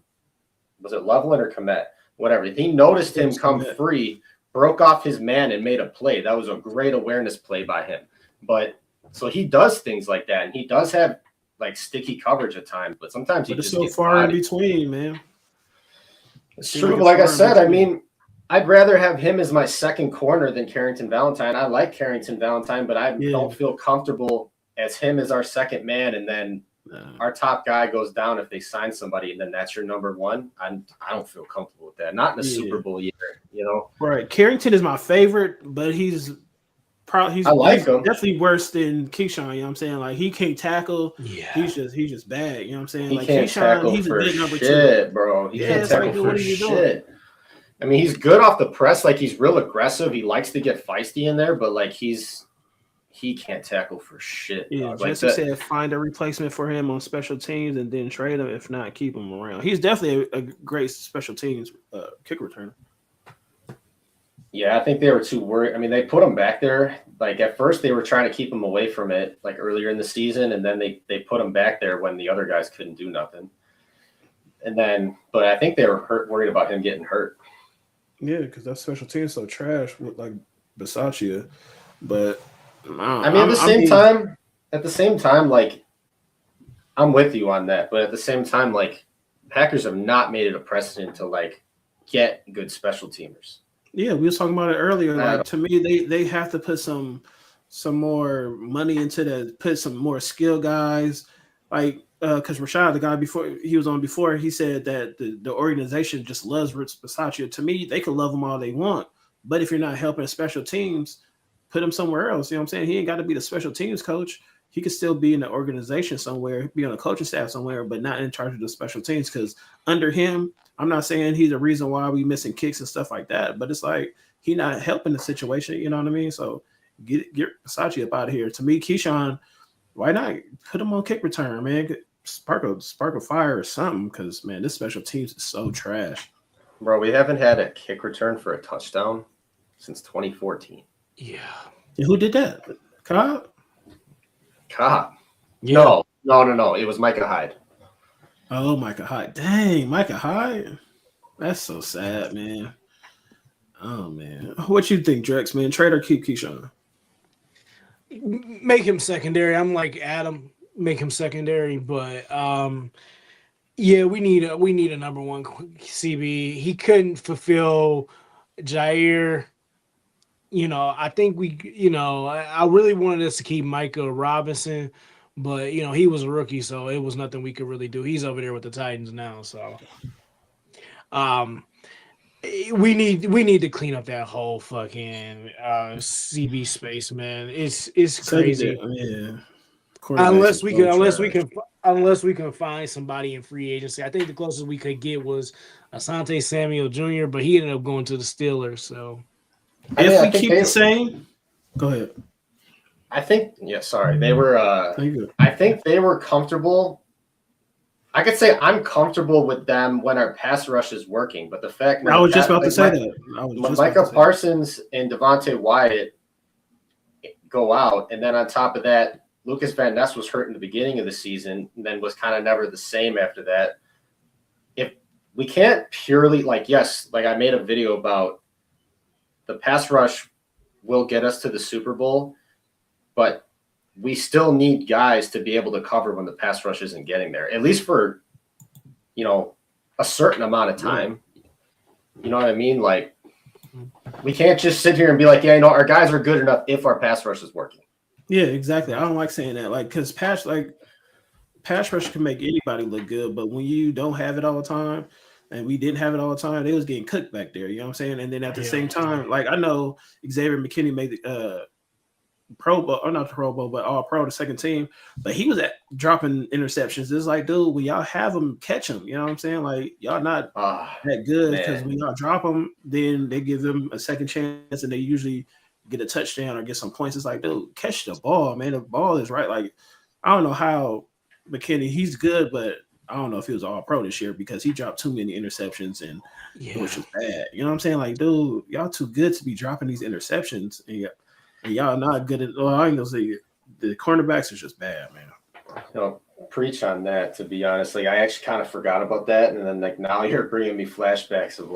it Loveland or Komet? Whatever. He noticed him come free, broke off his man, and made a play. That was a great awareness play by him. But so he does things like that, and he does have like sticky coverage at times, but sometimes it's so far in between, man. It's true, but like I said, I mean, I'd rather have him as my second corner than Carrington Valentine. I like Carrington Valentine, but I don't feel comfortable as him as our second man, and then our top guy goes down if they sign somebody, and then that's your number one. I don't feel comfortable with that. Not in a Super Bowl year, you know. Right. Carrington is my favorite, but he's definitely worse than Keyshawn. You know what I'm saying? Like he can't tackle. Yeah. He's just bad. You know what I'm saying? He like can't tackle he's for a good number shit, two, bro. He can't tackle for shit. I mean, he's good off the press. Like he's real aggressive. He likes to get feisty in there, but like he can't tackle for shit. Yeah, dog. Jesse said find a replacement for him on special teams and then trade him. If not, keep him around. He's definitely a great special teams kick returner. Yeah, I think they were too worried. I mean, they put him back there. Like at first they were trying to keep him away from it, like earlier in the season, and then they put him back there when the other guys couldn't do nothing. And then, but I think they were worried about him getting hurt. Yeah, because that special team is so trash with like Bisaccia. But I mean, at the same time, like I'm with you on that. But at the same time, like Packers have not made it a precedent to like get good special teamers. Yeah, we was talking about it earlier. Like to me, they have to put some more money into that. Put some more skill guys, like because Rashad, the guy before he was on before, he said that the organization just loves Rich Bisaccia. To me, they can love him all they want, but if you're not helping special teams, put him somewhere else. You know what I'm saying? He ain't got to be the special teams coach. He could still be in the organization somewhere, be on a coaching staff somewhere, but not in charge of the special teams. Because under him, I'm not saying he's the reason why we missing kicks and stuff like that, but it's like he not helping the situation. You know what I mean? So get Bisaccia up out of here. To me, Keyshawn, why not put him on kick return, man? Spark a fire or something. Because man, this special teams is so trash. Bro, we haven't had a kick return for a touchdown since 2014. Yeah. And who did that? Cobb? Yeah. No. It was Micah Hyde. Oh, Micah Hyde. Dang, Micah Hyde. That's so sad, man. Oh, man. What you think, Drex, man? Trade or keep Keyshawn? Make him secondary. I'm like Adam. Make him secondary. But, yeah, we need a number one CB. He couldn't fulfill Jair. You know, I think I really wanted us to keep Micah Robinson, but he was a rookie, so it was nothing we could really do. He's over there with the Titans now, so we need to clean up that whole fucking CB space, man. It's crazy. Yeah. Unless we can find somebody in free agency. I think the closest we could get was Asante Samuel Jr., but he ended up going to the Steelers, so. If we keep the same, go ahead. They were. I think they were comfortable. I could say I'm comfortable with them when our pass rush is working, but the fact I was just about to like say that. I was when just about Micah to say that. Parsons and Devontae Wyatt go out, and then on top of that, Lucas Van Ness was hurt in the beginning of the season, and then was kind of never the same after that. If we can't purely yes, like I made a video about the pass rush will get us to the Super Bowl, but we still need guys to be able to cover when the pass rush isn't getting there, at least for, a certain amount of time. You know what I mean? Like, we can't just sit here and be like, yeah, our guys are good enough if our pass rush is working. Yeah, exactly. I don't like saying that, because pass rush can make anybody look good, but when you don't have it all the time, and we didn't have it all the time, they was getting cooked back there. You know what I'm saying? And then at the same time, I know Xavier McKinney made the Pro Bowl, or not the Pro Bowl, but All Pro, the second team, but he was dropping interceptions. It's like, dude, when y'all have them, catch them. You know what I'm saying? Like, y'all not that good, because when y'all drop them, then they give them a second chance, and they usually get a touchdown or get some points. It's like, dude, catch the ball, man. The ball is right. Like, I don't know how McKinney, he's good, but I don't know if he was All Pro this year, because he dropped too many interceptions, and it was just bad. You know what I'm saying? Like, dude, y'all too good to be dropping these interceptions, and y'all not good at. Well, I ain't gonna say the cornerbacks are just bad, man. Preach on that. To be honest, I actually kind of forgot about that, and then now you're bringing me flashbacks of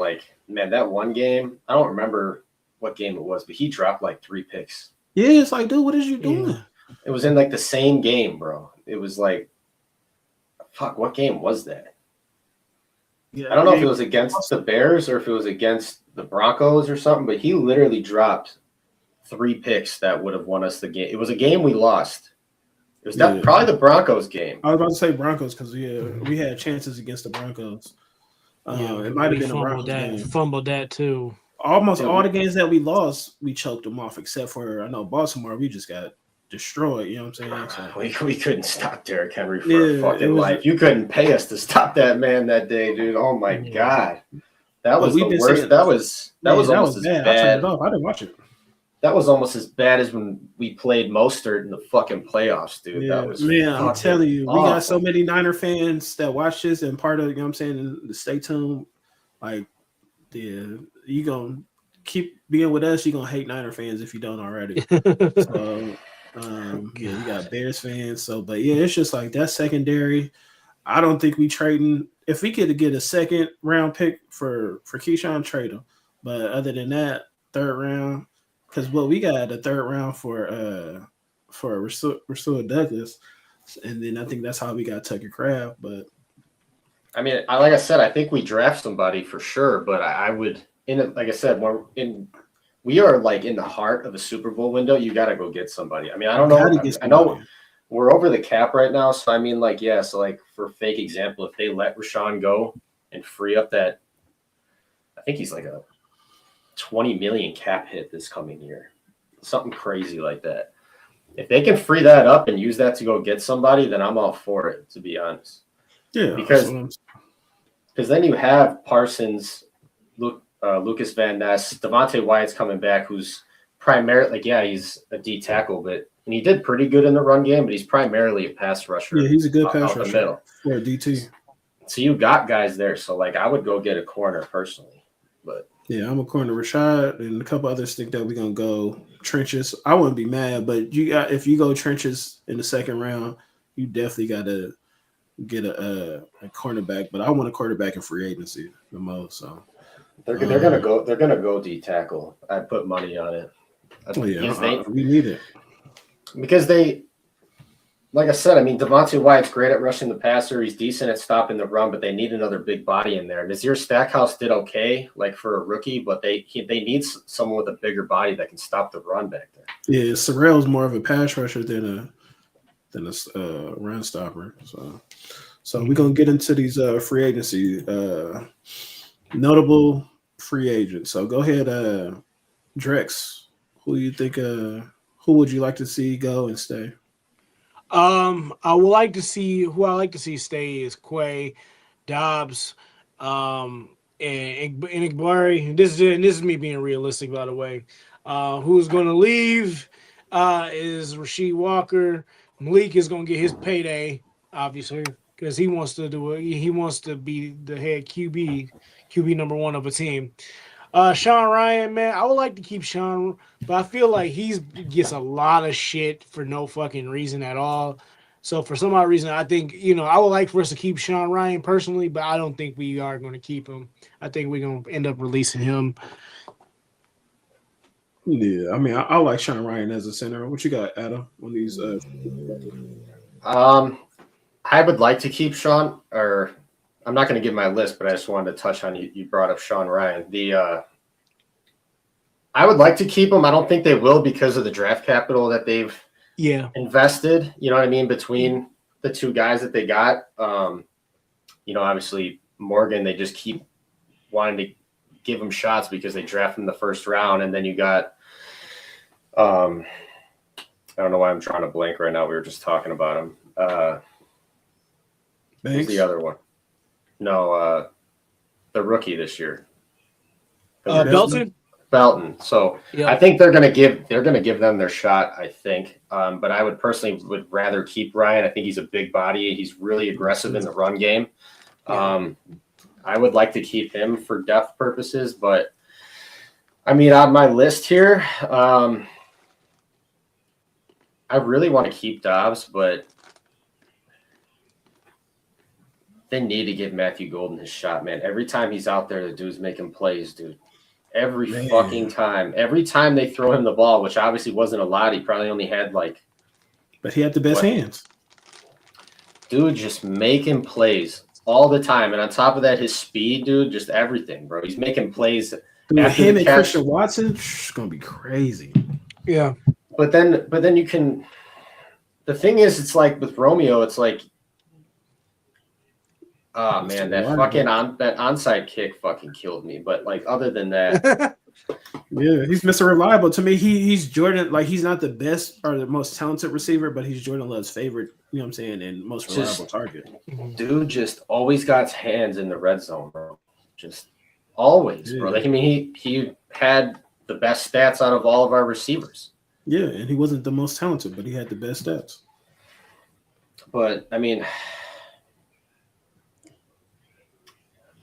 man, that one game. I don't remember what game it was, but he dropped 3 picks. Yeah, it's like, dude, what is you doing? It was in the same game, bro. It was fuck, what game was that? Yeah, I don't know if it was against the Bears or if it was against the Broncos or something, but he literally dropped 3 picks that would have won us the game. It was a game we lost. It was probably the Broncos game. I was about to say Broncos, because we had chances against the Broncos. It might have been a Broncos game. Fumbled that too. Almost all the games that we lost, we choked them off, except for, I know, Baltimore. We just got destroyed. You know what I'm saying? So, we couldn't stop Derrick Henry for a fucking life. You couldn't pay us to stop that man that day, dude. Oh my god, that was the worst. That was almost as bad. I turned it off. I didn't watch it. That was almost as bad as when we played Mostert in the fucking playoffs, dude. Yeah, that was I'm telling you, awful. We got so many Niner fans that watch this and part of, you know what I'm saying, the stay tuned. You gonna keep being with us. You gonna hate Niner fans if you don't already. So, we got Bears fans. So, but it's just that secondary. I don't think we trading. If we could get a second round pick for Keyshawn, trade him. But other than that, third round. Because we got a third round for Rasul Douglas, and then I think that's how we got Tucker Kraft. But I mean, like I said, I think we draft somebody for sure. But I would, like I said, we are in the heart of a Super Bowl window. You got to go get somebody. I mean, I don't know. I know we're over the cap right now, so I mean, so for fake example, if they let Rashawn go and free up that, I think he's a 20 million cap hit this coming year, something crazy like that. If they can free that up and use that to go get somebody, then I'm all for it, to be honest. Yeah, because then you have Parsons, Lucas Van Ness, Devontae Wyatt's coming back, who's primarily he's a D tackle, and he did pretty good in the run game, but he's primarily a pass rusher. Yeah, he's a good pass rusher for DT. So you got guys there. So I would go get a corner personally, but. Yeah, I'm a corner. Rashad and a couple others think that we're gonna go trenches. I wouldn't be mad, but if you go trenches in the second round, you definitely got to get a cornerback. But I want a quarterback in free agency the most. So they're gonna go D tackle. I put money on it. We need it because they. Like I said, I mean, Devontae Wyatt's great at rushing the passer. He's decent at stopping the run, but they need another big body in there. Nazir Stackhouse did okay, for a rookie, but they need someone with a bigger body that can stop the run back there. Yeah, Sorrell's more of a pass rusher than a run stopper. So we're gonna get into these free agency notable free agents. So go ahead, Drex. Who you think? Who would you like to see go and stay? I would like to see stay is Quay, Dobbs, and Igbari. This is me being realistic, by the way. Who's going to leave is Rasheed Walker. Malik is going to get his payday, obviously, because he wants to do it. He wants to be the head QB number one of a team. Sean Ryan, man, I would like to keep Sean, but I feel like he gets a lot of shit for no fucking reason at all. So for some odd reason, I think, I would like for us to keep Sean Ryan personally, but I don't think we are going to keep him. I think we're going to end up releasing him. Yeah, I mean, I like Sean Ryan as a center. What you got, Adam, on these? I would like to keep Sean, or I'm not going to give my list, but I just wanted to touch on you brought up Sean Ryan. I would like to keep him. I don't think they will because of the draft capital that they've invested. You know what I mean? Between the two guys that they got, obviously Morgan, they just keep wanting to give him shots because they draft him the first round, and then you got, I don't know why I'm trying to blank right now. We were just talking about him. Who's the other one? No, the rookie this year. Belton. So I think they're gonna give them their shot. I think, but I would personally rather keep Ryan. I think he's a big body. He's really aggressive in the run game. I would like to keep him for depth purposes, but I mean, on my list here, I really want to keep Dobbs, but they need to give Matthew Golden his shot, man. Every time he's out there, the dude's making plays, dude. Every fucking time. Every time they throw him the ball, which obviously wasn't a lot. He probably only had But he had the best hands. Dude, just making plays all the time. And on top of that, his speed, dude, just everything, bro. He's making plays. Dude, him and Christian Watson, it's going to be crazy. Yeah. But then you can – the thing is, it's like with Romeo, it's like, oh man, that onside kick fucking killed me. But like other than that, yeah, he's Mr. Reliable to me. He's Jordan. Like he's not the best or the most talented receiver, but he's Jordan Love's favorite. You know what I'm saying? And most reliable target. Dude, just always got his hands in the red zone, bro. Just always, bro. Like I mean, he had the best stats out of all of our receivers. Yeah, and he wasn't the most talented, but he had the best stats. But I mean.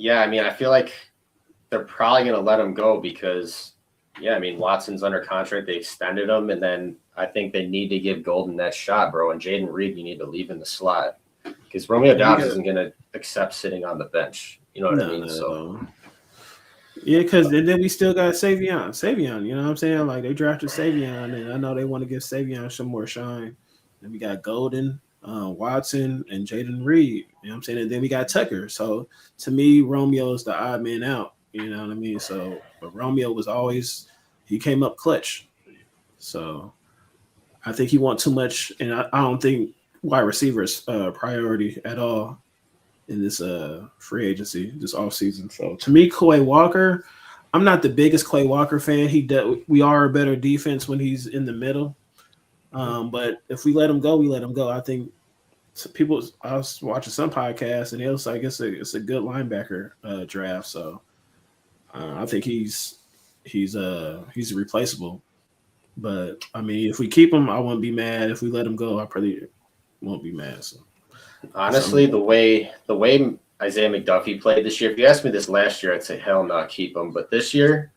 Yeah, I mean, I feel like they're probably going to let him go because, I mean, Watson's under contract. They extended him, and then I think they need to give Golden that shot, bro. And Jaden Reed, you need to leave in the slot because Romeo Dobbs isn't going to accept sitting on the bench. You know what I mean? So, yeah, because then we still got Savion. You know what I'm saying? Like they drafted Savion, and I know they want to give Savion some more shine. Then we got Golden. Watson and Jaden Reed, you know what I'm saying? And then we got Tucker. So to me, Romeo is the odd man out, you know what I mean? So, but Romeo was always, he came up clutch. So I think he wants too much, and I don't think wide receivers priority at all in this free agency, this offseason. So to me, Quay Walker, I'm not the biggest Quay Walker fan. We are a better defense when he's in the middle. But if we let him go, we let him go. I think I was watching some podcasts and it was like it's a good linebacker draft. So I think he's replaceable. But I mean, if we keep him, I won't be mad. If we let him go, I probably won't be mad. So honestly, the way Isaiah McDuffie played this year, if you asked me this last year, I'd say hell no, keep him. But this year,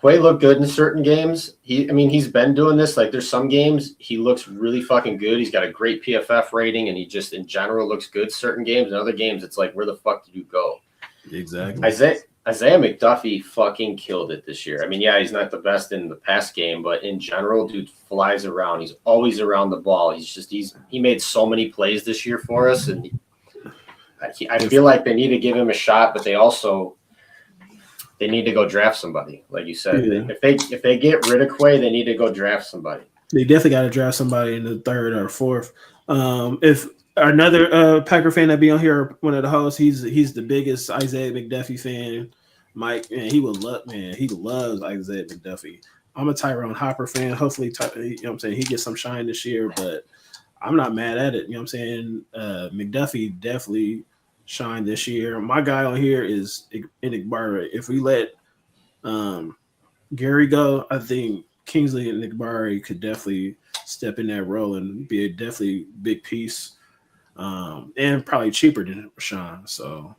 Quay looked good in certain games. He's been doing this. Like there's some games he looks really fucking good. He's got a great PFF rating, and he just in general looks good. Certain games, and other games, it's like where the fuck did you go? Exactly. Isaiah McDuffie fucking killed it this year. I mean, yeah, he's not the best in the pass game, but in general, dude flies around. He's always around the ball. He made so many plays this year for us, and I feel like they need to give him a shot, but they need to go draft somebody, like you said. Yeah. If they get rid of Quay, they need to go draft somebody. They definitely got to draft somebody in the third or fourth. If another Packer fan that be on here, one of the hosts, he's the biggest Isaiah McDuffie fan. Mike, man, he loves Isaiah McDuffie. I'm a Tyrone Hopper fan. Hopefully, you know what I'm saying, he gets some shine this year, but I'm not mad at it. You know what I'm saying? McDuffie definitely shine this year. My guy on here is Enagbare. If we let Gary go, I think Kingsley and Enagbare could definitely step in that role and be a definitely big piece and probably cheaper than Rashawn. So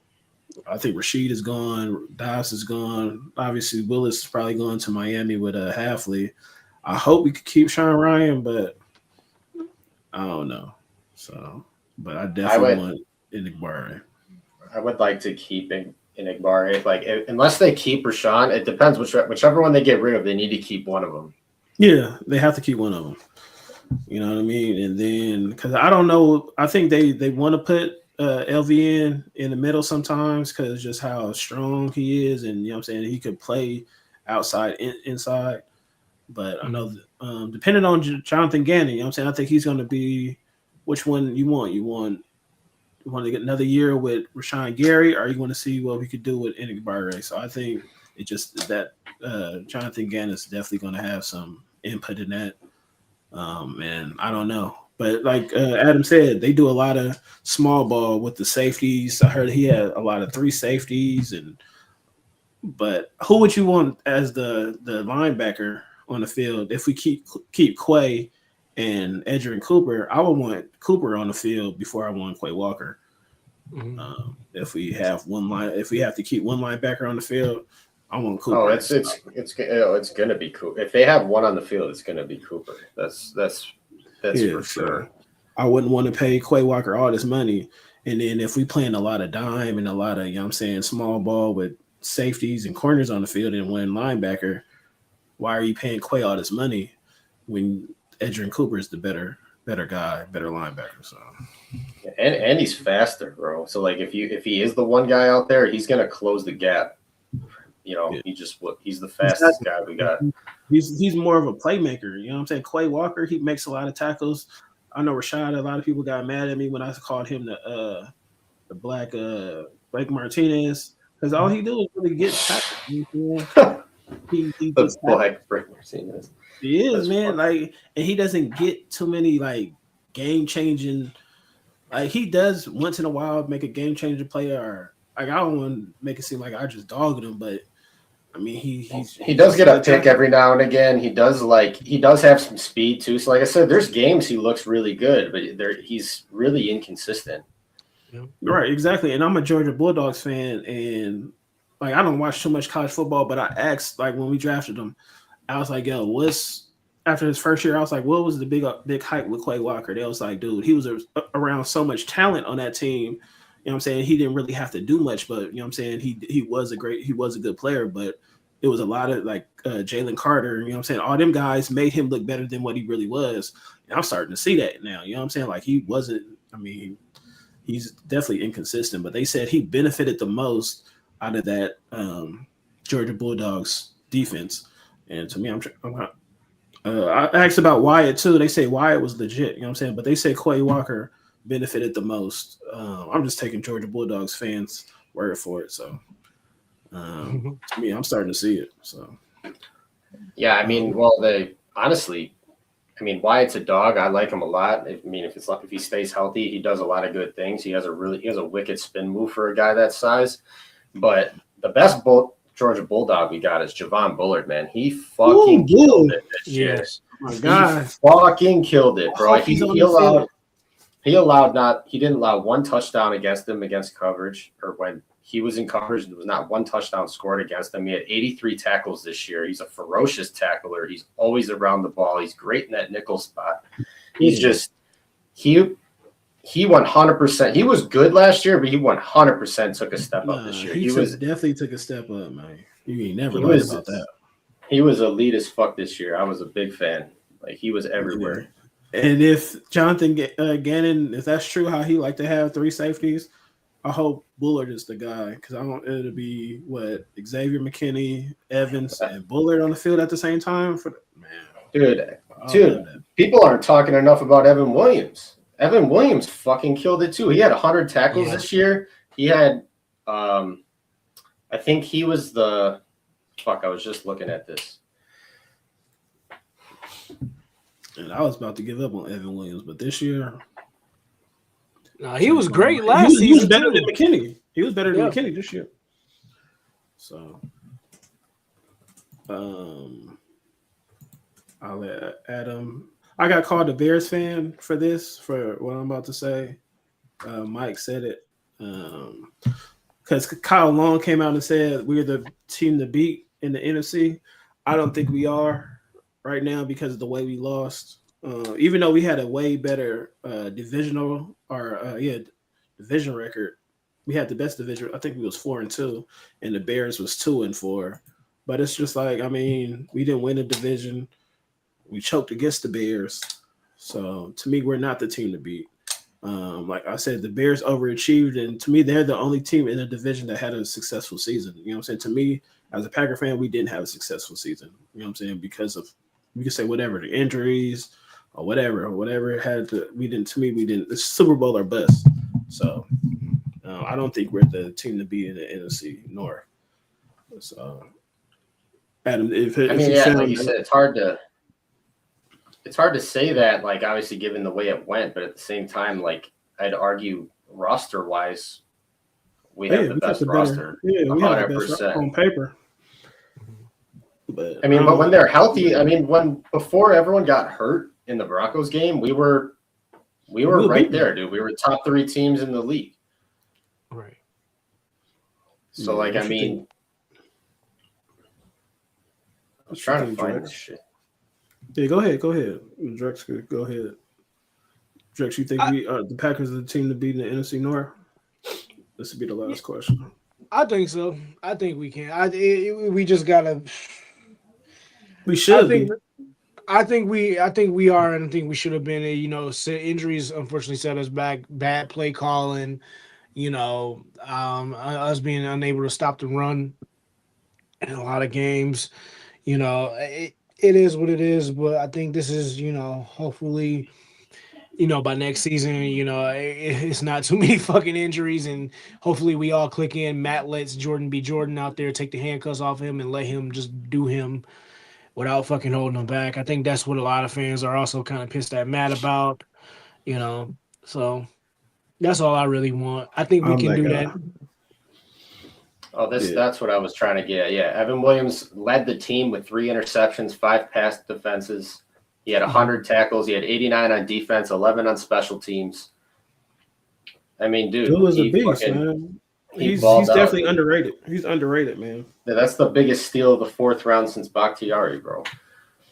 I think Rashid is gone, Dobbs is gone. Obviously, Willis is probably going to Miami with a Halfley. I hope we could keep Sean Ryan, but I don't know. So, but I definitely want Enigbare. I would like to keep Enigbare. Like, unless they keep Rashawn, it depends whichever one they get rid of. They need to keep one of them. Yeah, they have to keep one of them. You know what I mean? And then because I don't know, I think they want to put LVN in the middle sometimes because just how strong he is, and you know what I'm saying, he could play outside, inside. But I know depending on Jonathan Gannon, you know what I'm saying, I think he's going to be which one you want. You want to get another year with Rashawn Gary, or you want to see what we could do with Enigbare? So I think it just that Jonathan Gannon is definitely going to have some input in that. And I don't know. But like Adam said, they do a lot of small ball with the safeties. I heard he had a lot of 3 safeties. But who would you want as the linebacker on the field? If we keep Quay and Edgerrin Cooper, I would want Cooper on the field before I want Quay Walker. If we have to keep one linebacker on the field, I want Cooper. Oh, it's gonna be Cooper. If they have one on the field, it's gonna be Cooper. That's for sure. I wouldn't want to pay Quay Walker all this money, and then if we playing a lot of dime and a lot of, you know what I'm saying, small ball with safeties and corners on the field and one linebacker, why are you paying Quay all this money when Edgerrin Cooper is the better guy, better linebacker? So, and he's faster, bro. So like if he is the one guy out there, he's gonna close the gap. You know, he's the fastest guy we got. He's more of a playmaker. You know what I'm saying? Quay Walker, he makes a lot of tackles. I know Rashad, a lot of people got mad at me when I called him the black Blake Martinez, because all he do is really get tackled. He the black Blake Martinez. He is, man. Like, and he doesn't get too many like game changing. Like, he does once in a while make a game changing play, or like, I don't want to make it seem like I just dogged him, but I mean, he does get a pick every now and again. He does have some speed too. So like I said, there's games he looks really good, but he's really inconsistent. Right, exactly. And I'm a Georgia Bulldogs fan, and like, I don't watch too much college football, but I asked, like, when we drafted him, I was like, yo, after his first year, I was like, what was the big hype with Quay Walker? They was like, dude, he was around so much talent on that team. You know what I'm saying? He didn't really have to do much, but you know what I'm saying? He was a good player, but it was a lot of like Jalen Carter, you know what I'm saying? All them guys made him look better than what he really was. And I'm starting to see that now. You know what I'm saying? Like, he wasn't, I mean, he's definitely inconsistent, but they said he benefited the most out of that Georgia Bulldogs defense. And to me, I asked about Wyatt too. They say Wyatt was legit, you know what I'm saying? But they say Quay Walker benefited the most. I'm just taking Georgia Bulldogs fans' word for it. So to me, I'm starting to see it. So yeah, I mean, Wyatt's a dog. I like him a lot. If he stays healthy, he does a lot of good things. He has a wicked spin move for a guy that size. But the best Georgia Bulldog we got is Javon Bullard, man. He fucking killed it this year. Yes. Oh my God. He fucking killed it, bro. He didn't allow one touchdown against coverage, or when he was in coverage, there was not one touchdown scored against him. He had 83 tackles this year. He's a ferocious tackler. He's always around the ball. He's great in that nickel spot. He's just he 100%. He was good last year, but he 100% took a step up this year. He definitely took a step up, man. You ain't never lied about that. He was elite as fuck this year. I was a big fan. Like, he was everywhere. And if Jonathan Gannon, if that's true, how he like to have 3 safeties, I hope Bullard is the guy, because I want it to be Xavier McKinney, Evans, and Bullard on the field at the same time. Dude, people aren't talking enough about Evan Williams. Evan Williams fucking killed it too. He had 100 tackles this year. He had, I think he was I was just looking at this. And I was about to give up on Evan Williams, but this year, no, he was great last season. He was better than McKinney. He was better than McKinney this year. So, I'll let Adam. I got called a Bears fan for what I'm about to say. Mike said it. Because Kyle Long came out and said we're the team to beat in the NFC. I don't think we are right now because of the way we lost. Even though we had a way better division record, we had the best division. I think we was 4-2, and the Bears was 2-4. But it's just like, I mean, we didn't win a division. We choked against the Bears. So to me, we're not the team to beat. Like I said, the Bears overachieved, and to me, they're the only team in the division that had a successful season. You know what I'm saying? To me, as a Packer fan, we didn't have a successful season. You know what I'm saying? Because of, we can say whatever, the injuries or whatever had to, we didn't. To me, we didn't. It's Super Bowl or bust. So I don't think we're the team to be in the NFC North. So Adam, if like you said, it's hard to say that, like, obviously given the way it went, but at the same time, like, I'd argue roster wise, we have the best roster. We have the best on paper. But I mean, but when they're healthy, I mean, before everyone got hurt in the Broncos game, we were right there, dude. We were top 3 teams in the league. Right. So, like, I mean, I was trying to find this shit. Yeah, go ahead. Drex, go ahead. Drex, you think the Packers are the team to beat in the NFC North? This would be the last question. I think so. I think we can. We just gotta. We should be. I think we are, and I think we should have been. You know, injuries unfortunately set us back. Bad play calling. You know, us being unable to stop the run in a lot of games. You know, it is what it is. But I think this is, you know, hopefully, you know, by next season, you know, it's not too many fucking injuries, and hopefully we all click in. Matt lets Jordan be Jordan out there, take the handcuffs off him, and let him just do him without fucking holding him back. I think that's what a lot of fans are also kind of pissed at Matt about, you know. So that's all I really want. I think we can do that. Oh, that's what I was trying to get. Yeah, Evan Williams led the team with 3 interceptions, 5 pass defenses. He had 100 tackles. He had 89 on defense, 11 on special teams. I mean, dude, he was a beast, man. He's definitely underrated. He's underrated, man. Yeah, that's the biggest steal of the 4th round since Bakhtiari, bro.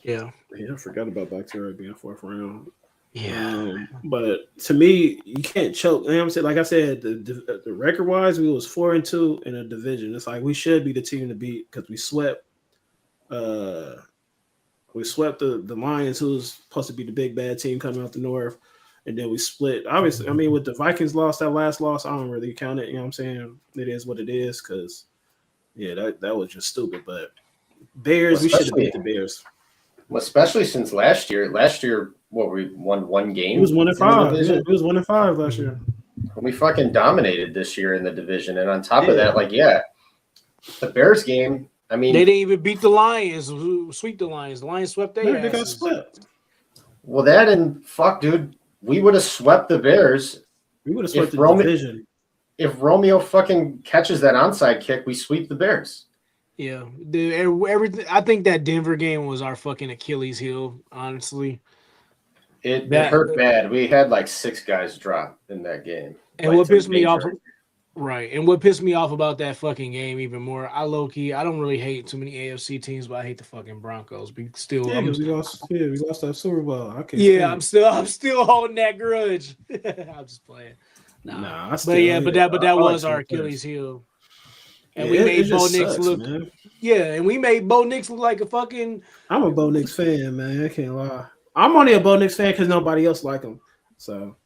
Yeah, I forgot about Bakhtiari being 4th round. Yeah, but to me, you can't choke. You know what I'm saying? Like I said, the record wise, we was 4-2 in a division. It's like we should be the team to beat because we swept. We swept the Lions, who's supposed to be the big bad team coming out the North, and then we split. Obviously, I mean, with the Vikings loss, that last loss, I don't really count it. You know what I'm saying? It is what it is because, yeah, that was just stupid. But Bears, we should have beat the Bears. Well, especially since last year, what, we won 1 game? It was 1-5. It was 1-5 last year. We fucking dominated this year in the division, and on top of that, like, the Bears game. I mean, they didn't even beat the Lions, sweep the Lions. The Lions swept their asses. They got swept. Well, that and fuck, dude, we would have swept the Bears. We would have swept the division. If Romeo fucking catches that onside kick, we sweep the Bears. Yeah, everything. I think that Denver game was our fucking Achilles heel. Honestly, it hurt bad. We had like 6 guys drop in that game. And what pissed me off. Right, and what pissed me off about that fucking game even more, I don't really hate too many AFC teams, but I hate the fucking Broncos. But still, we lost that Super Bowl. I'm still holding that grudge. I'm just playing. Nah, but that was our Achilles heel, and we made Bo Nix look. Man. Yeah, and we made Bo Nix look like a fucking. I'm a Bo Nix fan, man. I can't lie. I'm only a Bo Nix fan because nobody else like him. So.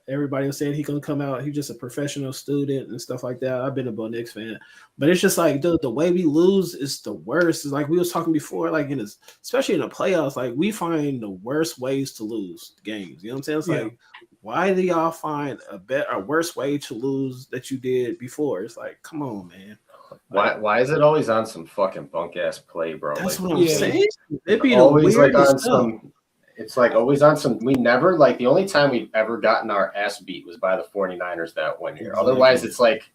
Everybody was saying he gonna come out. He's just a professional student and stuff like that. I've been a Bo Nix fan, but it's just like the way we lose is the worst. It's like we was talking before, like especially in the playoffs, like we find the worst ways to lose games. You know what I'm saying? It's like, why do y'all find a worse way to lose that you did before? It's like, come on, man. Why is it always on some fucking bunk ass play, bro? That's what I'm saying. It'd be always like on some. It's like always on some. We never like the only time we've ever gotten our ass beat was by the 49ers that 1 year. Exactly. Otherwise, it's like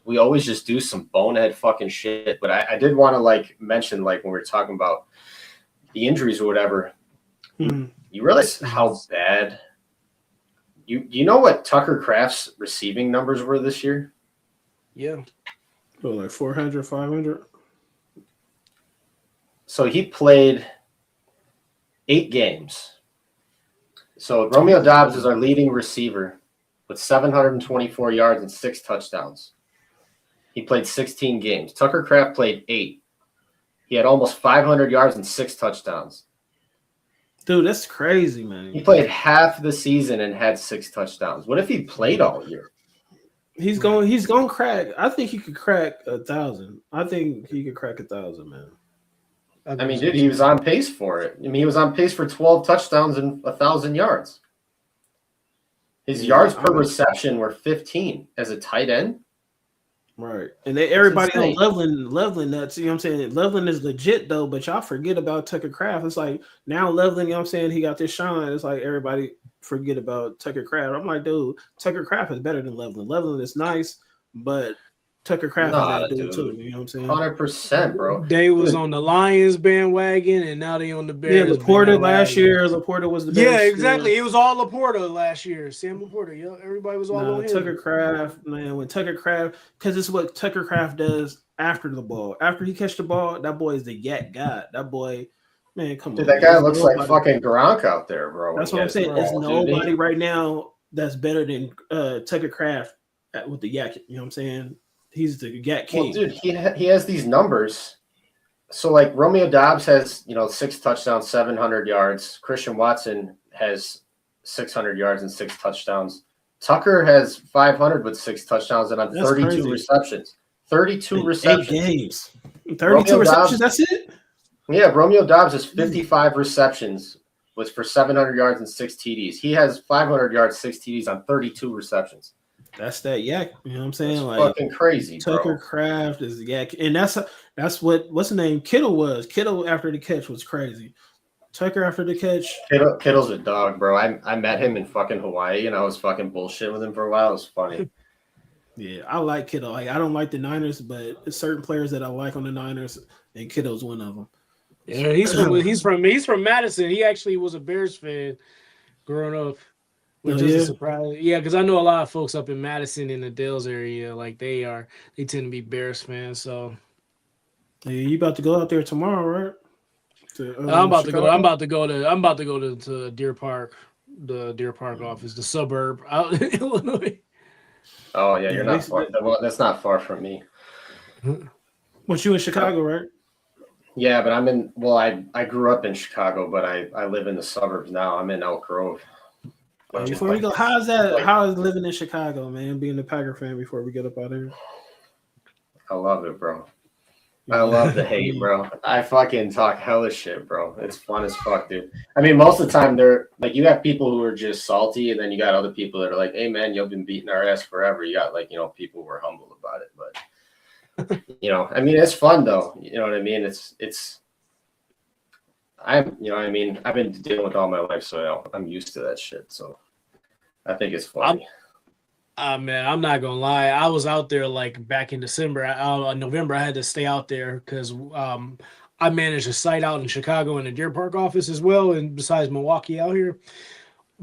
we always just do some bonehead fucking shit. But I did want to like mention like when we were talking about the injuries or whatever, you realize how bad You know what Tucker Kraft's receiving numbers were this year? Yeah. So like 400, 500? So he played 8 games. So Romeo Dobbs is our leading receiver with 724 yards and 6 touchdowns. He played 16 games. Tucker Kraft played 8. He had almost 500 yards and 6 touchdowns. Dude, that's crazy, man. He played half the season and had 6 touchdowns. What if he played all year? He's going to crack. I think he could crack 1,000. I think he could crack 1,000, man. I mean, dude, he was on pace for it. I mean, he was on pace for 12 touchdowns and 1,000 yards. His yards per reception were 15 as a tight end. Right. And everybody on insane. Loveland nuts, you know what I'm saying? Loveland is legit though, but y'all forget about Tucker Kraft. It's like now Loveland, you know what I'm saying, he got this shine. It's like everybody forget about Tucker Kraft. I'm like, dude, Tucker Kraft is better than Loveland. Loveland is nice, but Tucker Kraft is that dude too. You know what I'm saying? 100%, bro. They was on the Lions bandwagon, and now they on the Bears. Yeah, Laporta last year. Laporta was the best. Yeah, exactly. It was all Laporta last year. Sam Laporta. Yeah, everybody was all on him. Tucker Kraft, man. When Tucker Kraft, because it's what Tucker Kraft does after the ball. After he catch the ball, that boy is the yak god. That boy, man, come on. Dude, that guy looks like fucking Gronk out there, bro. That's what I'm saying. There's nobody right now that's better than Tucker Kraft with the yak. You know what I'm saying? He's the yak king. Well, dude, he has these numbers. So, like, Romeo Dobbs has, 6 touchdowns, 700 yards. Christian Watson has 600 yards and 6 touchdowns. Tucker has 500 with 6 touchdowns and on 32 crazy. Receptions. 32 receptions. 8 games. 32 receptions, that's it? Yeah, Romeo Dobbs has 55 receptions was for 700 yards and 6 TDs. He has 500 yards, 6 TDs on 32 receptions. That's that yak. You know what I'm saying? That's like fucking crazy, Tucker bro. Kraft is the yak. And that's what's the name? Kittle was. Kittle after the catch was crazy. Tucker after the catch. Kittle's a dog, bro. I met him in fucking Hawaii and I was fucking bullshit with him for a while. It was funny. Yeah, I like Kittle. Like, I don't like the Niners, but there's certain players that I like on the Niners, and Kittle's one of them. Yeah, he's from Madison. He actually was a Bears fan growing up. Which is a surprise. Yeah, because I know a lot of folks up in Madison in the Dalles area, like they tend to be Bears fans. So yeah, you about to go out there tomorrow, right? I'm about to go to Deer Park, the Deer Park office, the suburb out in Illinois. Oh yeah, you're not far. Well, that's not far from me. But you in Chicago, right? Yeah, but I grew up in Chicago, but I live in the suburbs now. I'm in Elk Grove. Before we go, how is living in Chicago, man? Being a Packer fan before we get up out of here. I love it, bro. I love the hate, bro. I fucking talk hella shit, bro. It's fun as fuck, dude. I mean, most of the time they're like, you have people who are just salty, and then you got other people that are like, hey man, you've been beating our ass forever. You got people who are humble about it, but I mean, it's fun though. You know what I mean? I've been dealing with all my life, so I'm used to that shit. So I think it's funny. Man, I'm not gonna lie. I was out there like back in December. November, I had to stay out there because I managed a site out in Chicago in the Deer Park office as well, and besides Milwaukee out here.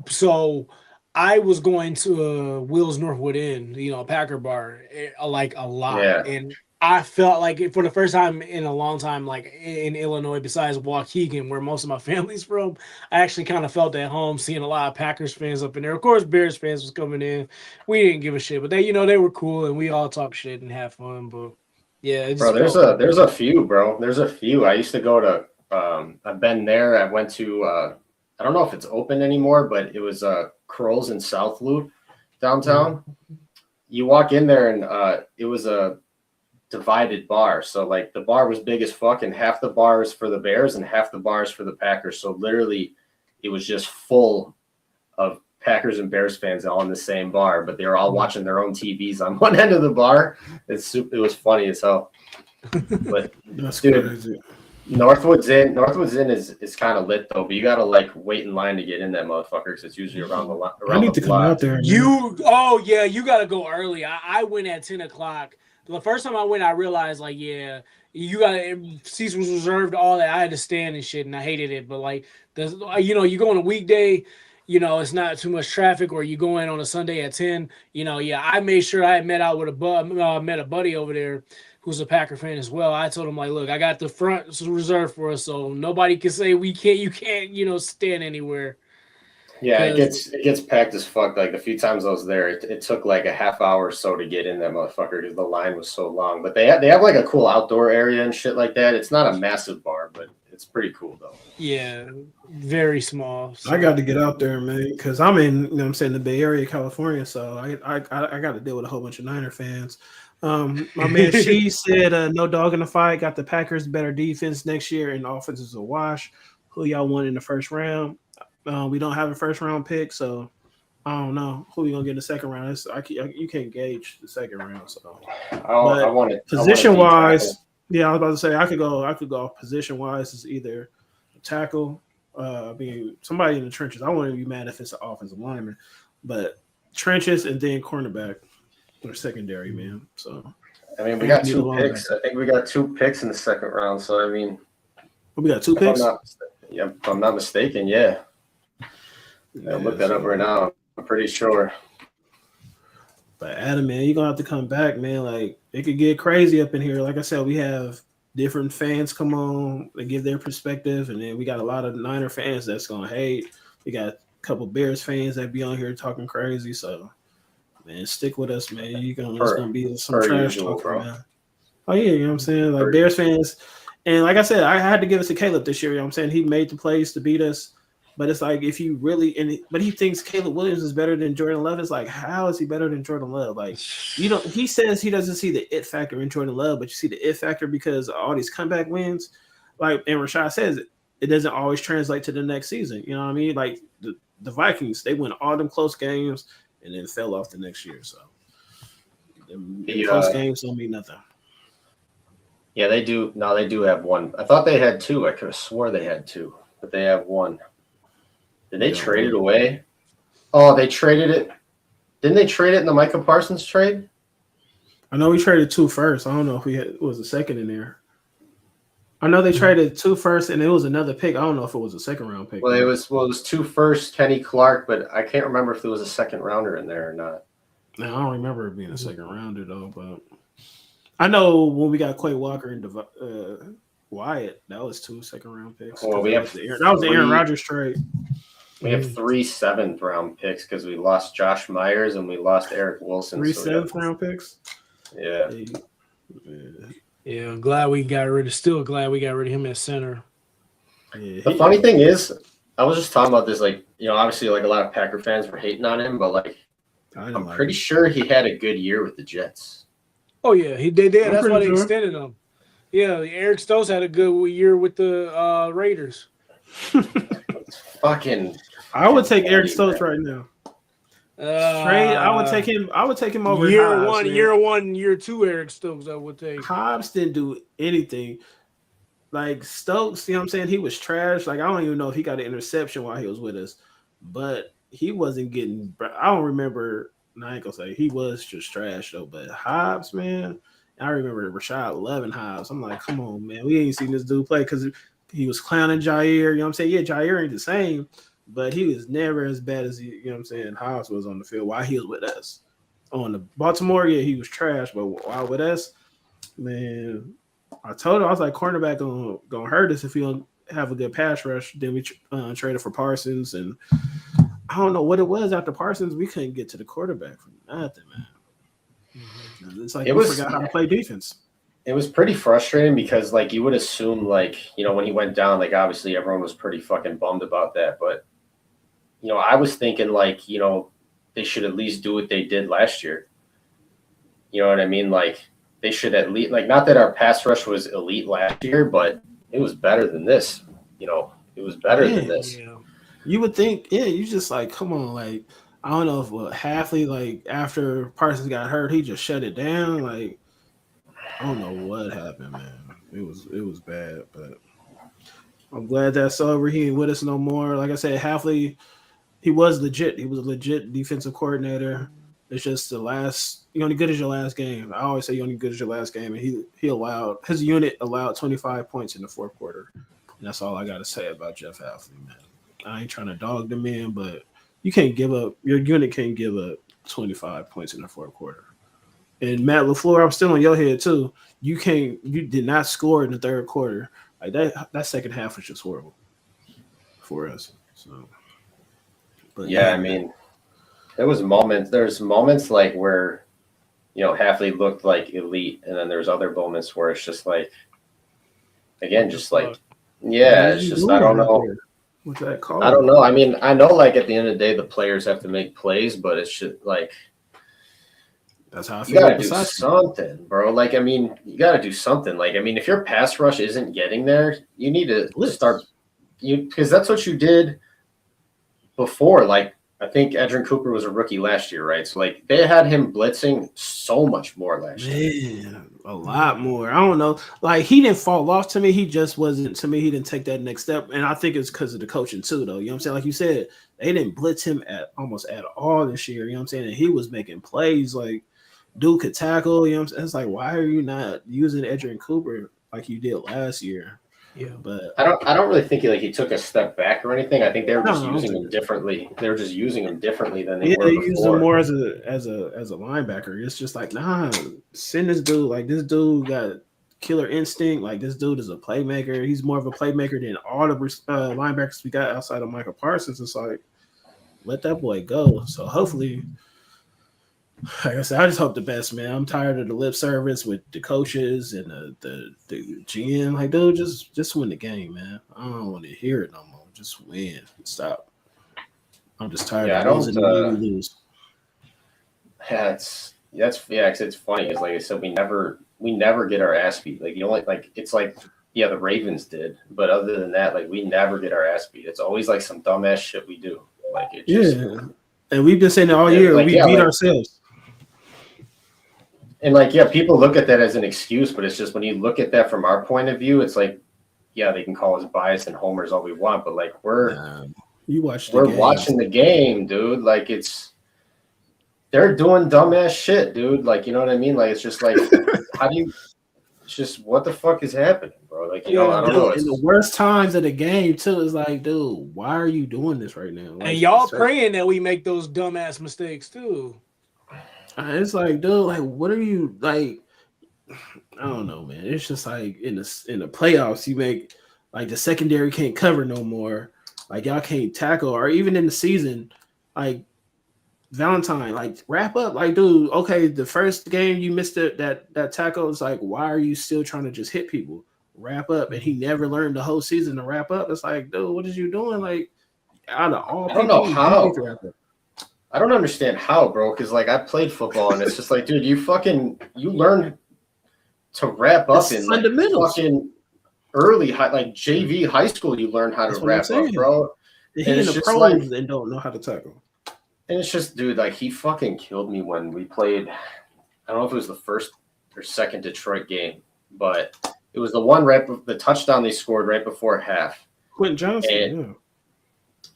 So I was going to Will's Northwood Inn, a Packer bar, like a lot, yeah. And I felt like for the first time in a long time, like in Illinois, besides Waukegan, where most of my family's from, I actually kind of felt at home seeing a lot of Packers fans up in there. Of course, Bears fans was coming in. We didn't give a shit, but they were cool and we all talk shit and have fun. But yeah, bro, there's a few, bro. There's a few. I used to go to. I've been there. I went to. I don't know if it's open anymore, but it was Kroll's in South Loop, downtown. Mm-hmm. You walk in there and it was a divided bar. So like the bar was big as fuck, and half the bar is for the Bears and half the bar is for the Packers. So literally it was just full of Packers and Bears fans all in the same bar, but they were all watching their own TVs on one end of the bar. It was funny as hell. But that's dude, crazy. Northwood's Inn is kind of lit though, but you gotta like wait in line to get in that motherfucker because it's usually around the block. I need to come out there. You gotta go early. I went at 10 o'clock. The first time I went, I realized, like, yeah, you got seats was reserved, all that. I had to stand and shit, and I hated it. But, like, you go on a weekday, it's not too much traffic, or you go in on a Sunday at 10. I made sure I met out with met a buddy over there who's a Packer fan as well. I told him like, look, I got the front reserved for us, so nobody can say you can't stand anywhere. Yeah, it gets packed as fuck. Like the few times I was there, it took like a half hour or so to get in that motherfucker because the line was so long. But they have like a cool outdoor area and shit like that. It's not a massive bar, but it's pretty cool though. Yeah, very small. So. I got to get out there, man, because I'm in, the Bay Area, California. So I got to deal with a whole bunch of Niner fans. My man, she said, no dog in the fight. Got the Packers better defense next year, and the offense is a wash. Who y'all want in the first round? We don't have a first round pick, so I don't know who we gonna get in the second round. You can't gauge the second round. So I want it position wise. Yeah, I was about to say I could go position wise is either a tackle, somebody in the trenches. I wouldn't be mad if it's an offensive lineman, but trenches and then cornerback or secondary, man. So I mean, we got 2 picks. I think we got 2 picks in the second round. So I mean, we got 2 picks. If I'm not mistaken, yeah. I'll look that up right now. I'm pretty sure. But Adam, man, you're gonna have to come back, man. Like it could get crazy up in here. Like I said, we have different fans come on, they give their perspective, and then we got a lot of Niner fans that's gonna hate. We got a couple Bears fans that be on here talking crazy. So, man, stick with us, man. It's gonna be some trash talk, bro. Man. Oh yeah, you know what I'm saying? Like Bears fans, and like I said, I had to give it to Caleb this year. You know what I'm saying? He made the plays to beat us. But it's like if you really but he thinks Caleb Williams is better than Jordan Love. It's like, how is he better than Jordan Love? Like, he says he doesn't see the it factor in Jordan Love, but you see the it factor because of all these comeback wins. Like, and Rashad says it doesn't always translate to the next season. You know what I mean? Like the Vikings, they win all them close games and then fell off the next year. So the close games don't mean nothing. Yeah, they do. No, they do have one. I thought they had 2. I could have swore they had 2, but they have 1. Did they trade it away? Oh, they traded it. Didn't they trade it in the Micah Parsons trade? I know we traded 2 first. I don't know if it was a second in there. I know they traded 2 first, and it was another pick. I don't know if it was a second round pick. Well, it was 2 first, Kenny Clark, but I can't remember if there was a second rounder in there or not. No, I don't remember it being a second rounder though. But I know when we got Quay Walker and Wyatt, that was 2 second round picks. Well, that was the Aaron Rodgers trade. We have 3 7th round picks because we lost Josh Myers and we lost Eric Wilson. 3 7th round picks. Yeah. Yeah, I'm glad we got rid of him at center. Yeah, the funny thing is, I was just talking about this, like, obviously, like a lot of Packer fans were hating on him, but like, I'm pretty sure he had a good year with the Jets. Oh yeah, he did. That's why they extended him. Yeah, Eric Stokes had a good year with the Raiders. Fucking. I would take Eric Stokes right now. Straight, I would take him. I would take him over year Hobbs, one, man. year 1, year 2. Eric Stokes, I would take. Hobbs didn't do anything. Like Stokes, you know what I'm saying? He was trash. Like I don't even know if he got an interception while he was with us, but he wasn't getting. I don't remember. I ain't gonna say he was just trash though. But Hobbs, man, I remember Rashad loving Hobbs. I'm like, come on, man, we ain't seen this dude play because he was clowning Jair. You know what I'm saying? Yeah, Jair ain't the same. But he was never as bad as you know what I'm saying, Hobbs was on the field while he was with us. On the Baltimore, yeah, he was trash, but while with us, man, I told him, I was like, cornerback gonna hurt us if we don't have a good pass rush. Then we traded for Parsons, and I don't know what it was after Parsons. We couldn't get to the quarterback for nothing, man. Mm-hmm. It's like we forgot how to play defense. It was pretty frustrating because, like, you would assume, like, when he went down, like, obviously everyone was pretty fucking bummed about that, but I was thinking, like, they should at least do what they did last year. You know what I mean? Like, they should at least, like, not that our pass rush was elite last year, but it was better than this. It was better than this. Yeah. You would think, you just like, come on, like, I don't know if Halfley, like, after Parsons got hurt, he just shut it down. Like, I don't know what happened, man. It was bad, but I'm glad that's over. He ain't with us no more. Like I said, Halfley, he was legit. He was a legit defensive coordinator. It's just you're only good as your last game. I always say you're only good as your last game, and his unit allowed 25 points in the fourth quarter. And that's all I got to say about Jeff Halfley, man. I ain't trying to dog the man, but you can't give up. Your unit can't give up 25 points in the fourth quarter. And Matt LaFleur, I'm still on your head too. You did not score in the third quarter. Like that second half was just horrible for us. So, but yeah, I mean, there's moments like where, Halfley looked like elite, and then there's other moments where it's just like, again, just like, yeah, it's just I don't know. What's that called? I don't know. I mean, I know like at the end of the day, the players have to make plays, but it's just like. That's how I feel. You gotta do something, bro. Like, I mean, you gotta do something. Like, I mean, if your pass rush isn't getting there, you need to start because that's what you did before. Like, I think Edgerrin Cooper was a rookie last year, right? So, like, they had him blitzing so much more last year. Man, a lot more. I don't know. Like, he didn't fall off to me. He just wasn't, to me, he didn't take that next step. And I think it's because of the coaching, too, though. You know what I'm saying? Like you said, they didn't blitz him almost at all this year. You know what I'm saying? And he was making plays like, dude could tackle, you know what I'm saying? It's like, why are you not using Edgerrin Cooper like you did last year? Yeah, but I don't really think he took a step back or anything. I think they were just using him differently. They were just using him differently than they were before. Use him more as a linebacker. It's just like, nah, send this dude. Like, this dude got killer instinct. Like, this dude is a playmaker. He's more of a playmaker than all the linebackers we got outside of Michael Parsons. It's like, let that boy go. So hopefully. Like I said, I just hope the best, man. I'm tired of the lip service with the coaches and the GM. Like, dude, just win the game, man. I don't want to hear it no more. Just win. Stop. I'm just tired of losing and lose. Yeah, because it's funny. Because like I said, we never get our ass beat. Like, it's like the Ravens did, but other than that, like, we never get our ass beat. It's always like some dumbass shit we do. Like, it just and we've been saying it all year. Like, we beat ourselves. And people look at that as an excuse, but it's just when you look at that from our point of view, it's like, yeah, they can call us biased and homers all we want, but like we're watching the game, dude. Like they're doing dumbass shit, dude. Like, you know what I mean? Like, it's just like, it's just what the fuck is happening, bro? Like, I don't know. In the worst times of the game too, it's like, dude, why are you doing this right now? Like, and y'all praying that we make those dumbass mistakes too. It's like, dude, like, what are you like? I don't know, man. It's just like in the playoffs, you make like the secondary can't cover no more. Like, y'all can't tackle, or even in the season, like Valentine, like wrap up. Like, dude, okay, the first game you missed that tackle. It's like, why are you still trying to just hit people? Wrap up, and he never learned the whole season to wrap up. It's like, dude, what is you doing? Like, out of all, I don't know how. I don't understand how, bro, because like I played football and it's just like, dude, you learn to wrap up in like fucking early like JV high school. You learn how to wrap up, bro. And in the pros and don't know how to tackle. And it's just, dude, like he fucking killed me when we played. I don't know if it was the first or second Detroit game, but it was the one the touchdown they scored right before half. Quentin Johnson,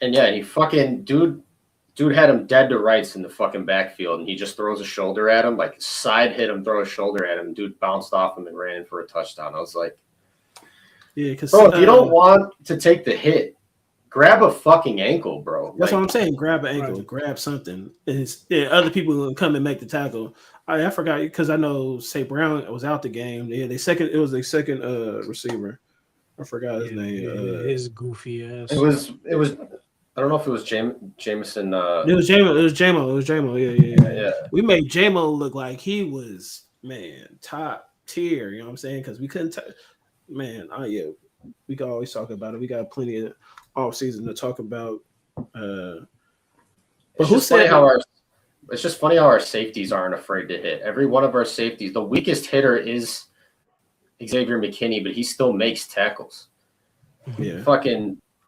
and he fucking Dude had him dead to rights in the fucking backfield, and he just throws a shoulder at him, like side hit him, throw a shoulder at him. Dude bounced off him and ran in for a touchdown. I was like, yeah, because bro, if you don't want to take the hit, grab a fucking ankle, bro. That's what I'm saying. Grab an ankle, grab something. Other people will come and make the tackle. I forgot because I know St. Brown was out the game. Yeah, it was a second receiver. I forgot his name. His goofy ass. It was. I don't know if it was Jameson. It was Jamo. Yeah. We made Jamo look like he was, man, top tier. You know what I'm saying? Because we couldn't. We can always talk about it. We got plenty of off season to talk about. But it's just funny how our safeties aren't afraid to hit. Every one of our safeties, the weakest hitter is Xavier McKinney, but he still makes tackles. Yeah.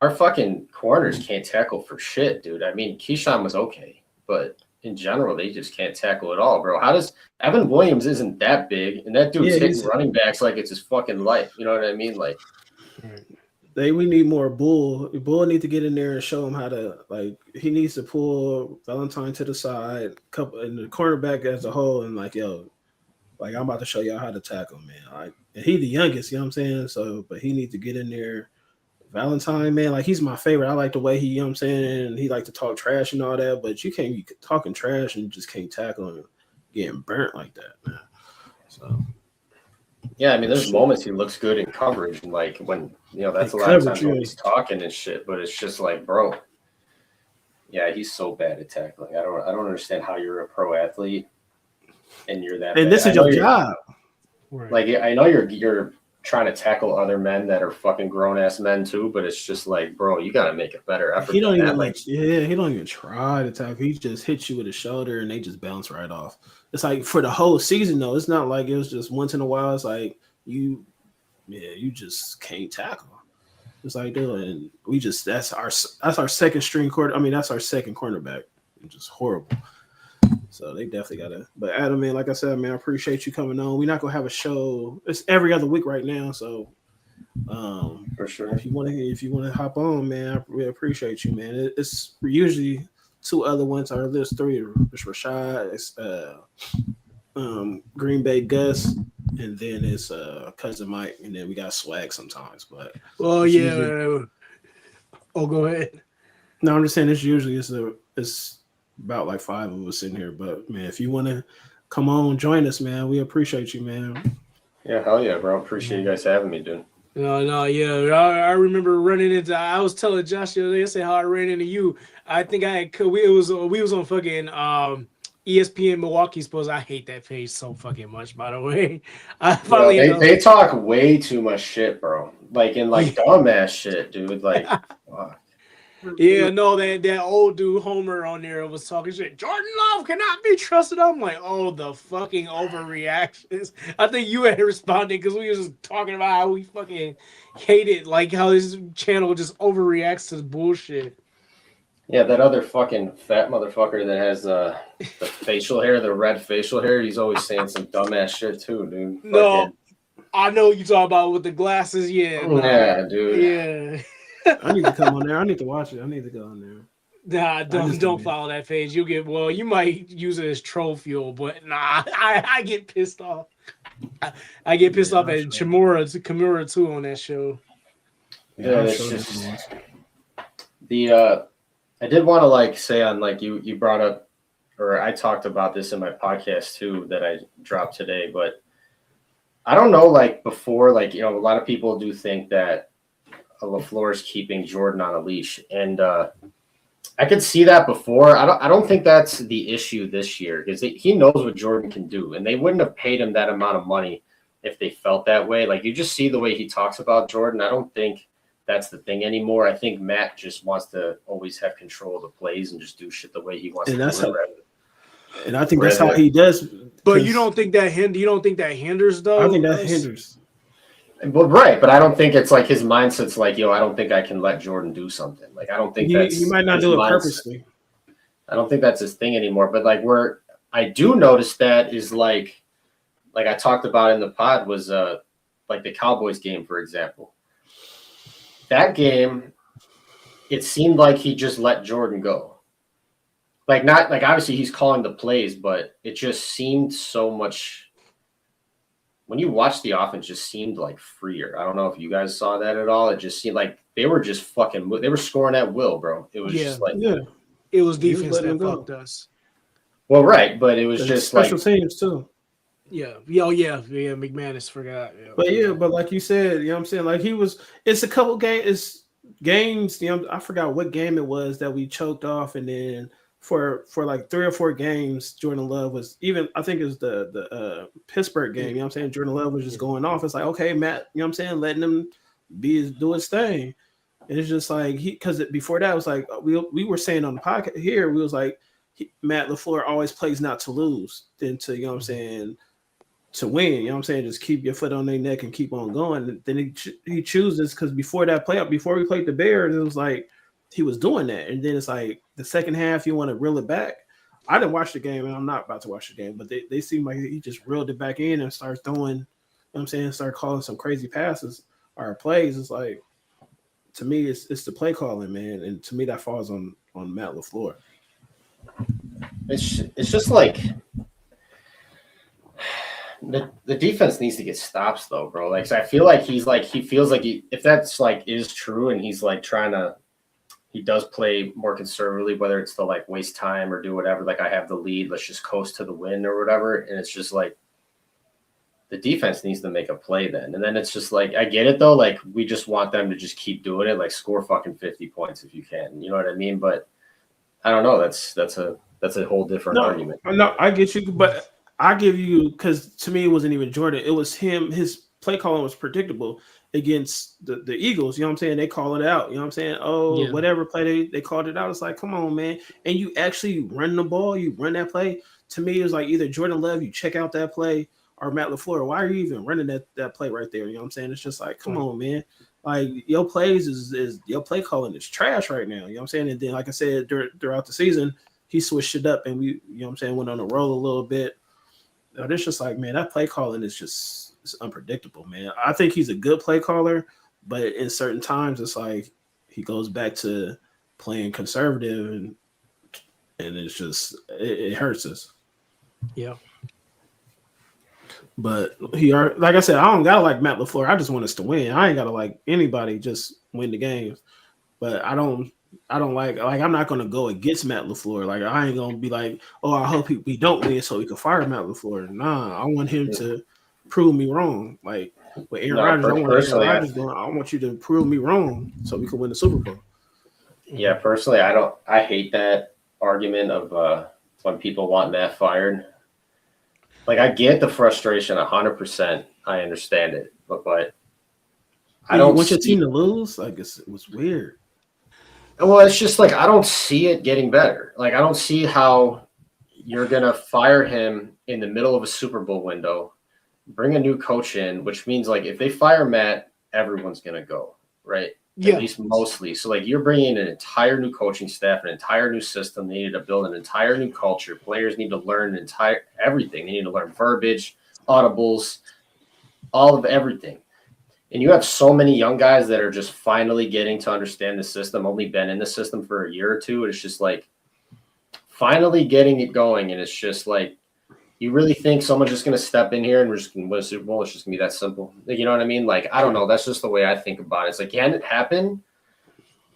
Our fucking corners can't tackle for shit, dude. I mean, Keyshawn was okay, but in general, they just can't tackle at all, bro. How does Evan Williams isn't that big, and that dude's hitting running backs like it's his fucking life. You know what I mean? Like, we need more Bull. Bull needs to get in there and show him how to, like, he needs to pull Valentine to the side, and the cornerback as a whole, and like, yo, like, I'm about to show y'all how to tackle, man. Like, and he the youngest, you know what I'm saying? So, but he needs to get in there. Valentine, man, like he's my favorite. I like the way he, you know what I'm saying, he like to talk trash and all that, but you can't be talking trash and just can't tackle and getting burnt like that, man. So Yeah, I mean, there's moments he looks good in coverage, and like when that's a lot of times when he's talking and shit. But it's just like, bro, yeah, he's so bad at tackling. I don't understand how you're a pro athlete and you're that. And bad. this is your job. Like I know you're trying to tackle other men that are fucking grown ass men too, but it's just like, bro, you got to make a better effort. He don't even he don't even try to tackle. He just hits you with a shoulder and they just bounce right off. It's like for the whole season though. It's not like it was just once in a while. It's like you just can't tackle. It's like, dude, and we just that's our second string quarter. I mean, that's our second cornerback. It's just horrible. So they definitely gotta. But Adam, man, like I said, man, I appreciate you coming on. We're not gonna have a show. It's every other week right now. So for sure, if you want to hop on, man, we appreciate you, man. It's usually two other ones. Or there's three. It's Rashad. It's Green Bay Gus, and then it's Cousin Mike, and then we got Swag sometimes. But go ahead. No, I'm just saying it's about like five of us in here. But man, if you want to come on, join us, man. We appreciate you, man. Yeah, hell yeah, bro. Appreciate you guys having me, dude. No, yeah. I remember running into. I was telling Josh the other day, I said how I ran into you. I think we was on fucking ESPN Milwaukee's post. I hate that page so fucking much, by the way. They talk way too much shit, bro. Like dumbass shit, dude. Like, fuck. Yeah, no, that old dude Homer on there was talking shit. Jordan Love cannot be trusted. I'm like, oh, the fucking overreactions. I think you had responded because we was just talking about how we fucking hated, like how this channel just overreacts to bullshit. Yeah, that other fucking fat motherfucker that has the facial hair, the red facial hair, he's always saying some dumbass shit too, dude. No, I know what you talking about with the glasses, yeah. Yeah, dude. Yeah. I need to come on there. I need to watch it. I need to go on there. Nah, don't follow that page. You might use it as troll fuel, but nah, I get pissed off. I get pissed off at Kimura too on that show. Yeah, it's just I did want to like say on like you brought up, or I talked about this in my podcast too that I dropped today, but I don't know, like before, like a lot of people do think that LaFleur is keeping Jordan on a leash, and I could see that before. I don't think that's the issue this year because he knows what Jordan can do, and they wouldn't have paid him that amount of money if they felt that way. Like you just see the way he talks about Jordan. I don't think that's the thing anymore. I think Matt just wants to always have control of the plays and just do shit the way he wants to do it. And I think that's how he does. But you don't think that hinders though? I think that hinders. But right, but I don't think it's like his mindset's like, I don't think I can let Jordan do something. Like I don't think he might not do it purposely. I don't think that's his thing anymore. But like where I do notice that is like I talked about in the pod was like the Cowboys game, for example. That game, it seemed like he just let Jordan go. Like not like obviously he's calling the plays, but it just seemed so much. When you watch the offense, just seemed like freer. I don't know if you guys saw that at all. It just seemed like they were just they were scoring at will, bro. It was just like it was defense that fucked us. Well, right, but it was just special teams too. Yeah. McManus forgot. Yeah. But like you said, I'm saying, like it's a couple games. I forgot what game it was that we choked off, and then for like 3 or 4 games, Jordan Love was even. I think it was the Pittsburgh game. Jordan Love was just going off. It's like, okay, Matt, letting him do his thing. And it's just like because before that it was like we were saying on the podcast here, we was like Matt LaFleur always plays not to lose than to to win. Just keep your foot on their neck and keep on going. And then he chooses because before we played the Bears, it was like he was doing that, and then it's like the second half you want to reel it back. I didn't watch the game, and I'm not about to watch the game, but they seem like he just reeled it back in and starts throwing. Start calling some crazy passes or plays. It's like to me, it's the play calling, man, and to me that falls on Matt LaFleur. It's just like the defense needs to get stops though, bro. Like, so I feel like he feels like if that's like is true, and he's like he does play more conservatively, whether it's to like waste time or do whatever. Like, I have the lead, let's just coast to the win or whatever. And it's just like the defense needs to make a play then. And then it's just like, I get it though. Like, we just want them to just keep doing it. Like, score fucking 50 points if you can. You know what I mean? But I don't know. That's a whole different argument. No, I get you, but I give you, because to me it wasn't even Jordan. It was him. His play calling was predictable against the Eagles. You know what I'm saying? They call it out. You know what I'm saying? Oh, yeah. Whatever play they called it out. It's like, come on, man. And you actually run the ball. You run that play. To me, it was like either Jordan Love, you check out that play, or Matt LaFleur. Why are you even running that play right there? You know what I'm saying? It's just like, come on, man. Like, your plays is your play calling is trash right now. You know what I'm saying? And then, like I said, throughout the season, he switched it up, and we, you know what I'm saying, went on a roll a little bit. But it's just like, man, that play calling is just it's unpredictable, man. I think he's a good play caller, but in certain times, it's like he goes back to playing conservative, and it's just it hurts us. Yeah. But like I said, I don't gotta like Matt LaFleur. I just want us to win. I ain't gotta like anybody, just win the games. But I don't like I'm not gonna go against Matt LaFleur. Like, I ain't gonna be like, oh, I hope we don't win so we can fire Matt LaFleur. Nah, I want him to prove me wrong. Like with Aaron Rodgers, I want you to prove me wrong so we can win the Super Bowl. Yeah, personally, I hate that argument of when people want Matt fired. Like, I get the frustration 100%. I understand it, but I don't want your team to lose. Like, it was weird. Well, it's just like I don't see it getting better. Like, I don't see how you're gonna fire him in the middle of a Super Bowl window, bring a new coach in, which means like if they fire Matt, everyone's gonna go, right? Yeah. At least mostly. So like you're bringing an entire new coaching staff, an entire new system. They need to build an entire new culture. Players need to learn everything. They need to learn verbiage, audibles, all of everything. And you have so many young guys that are just finally getting to understand the system, only been in the system for a year or two. It's just like finally getting it going. And it's just like, you really think someone's just going to step in here and we're just going to win a Super Bowl? It's just going to be that simple. Like, you know what I mean? Like, I don't know. That's just the way I think about it. It's like, can it happen?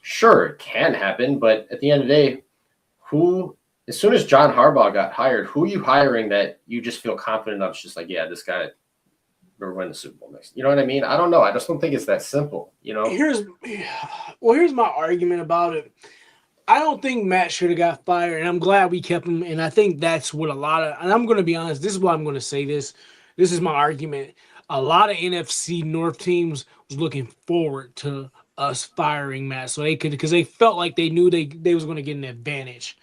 Sure, it can happen. But at the end of the day, as soon as John Harbaugh got hired, who are you hiring that you just feel confident of? It's just like, yeah, this guy, we're winning the Super Bowl next. You know what I mean? I don't know. I just don't think it's that simple, you know? Here's my argument about it. I don't think Matt should have got fired, and I'm glad we kept him. And I think that's what and I'm going to be honest, this is why I'm going to say this. This is my argument. A lot of NFC North teams was looking forward to us firing Matt because they felt like they knew they was going to get an advantage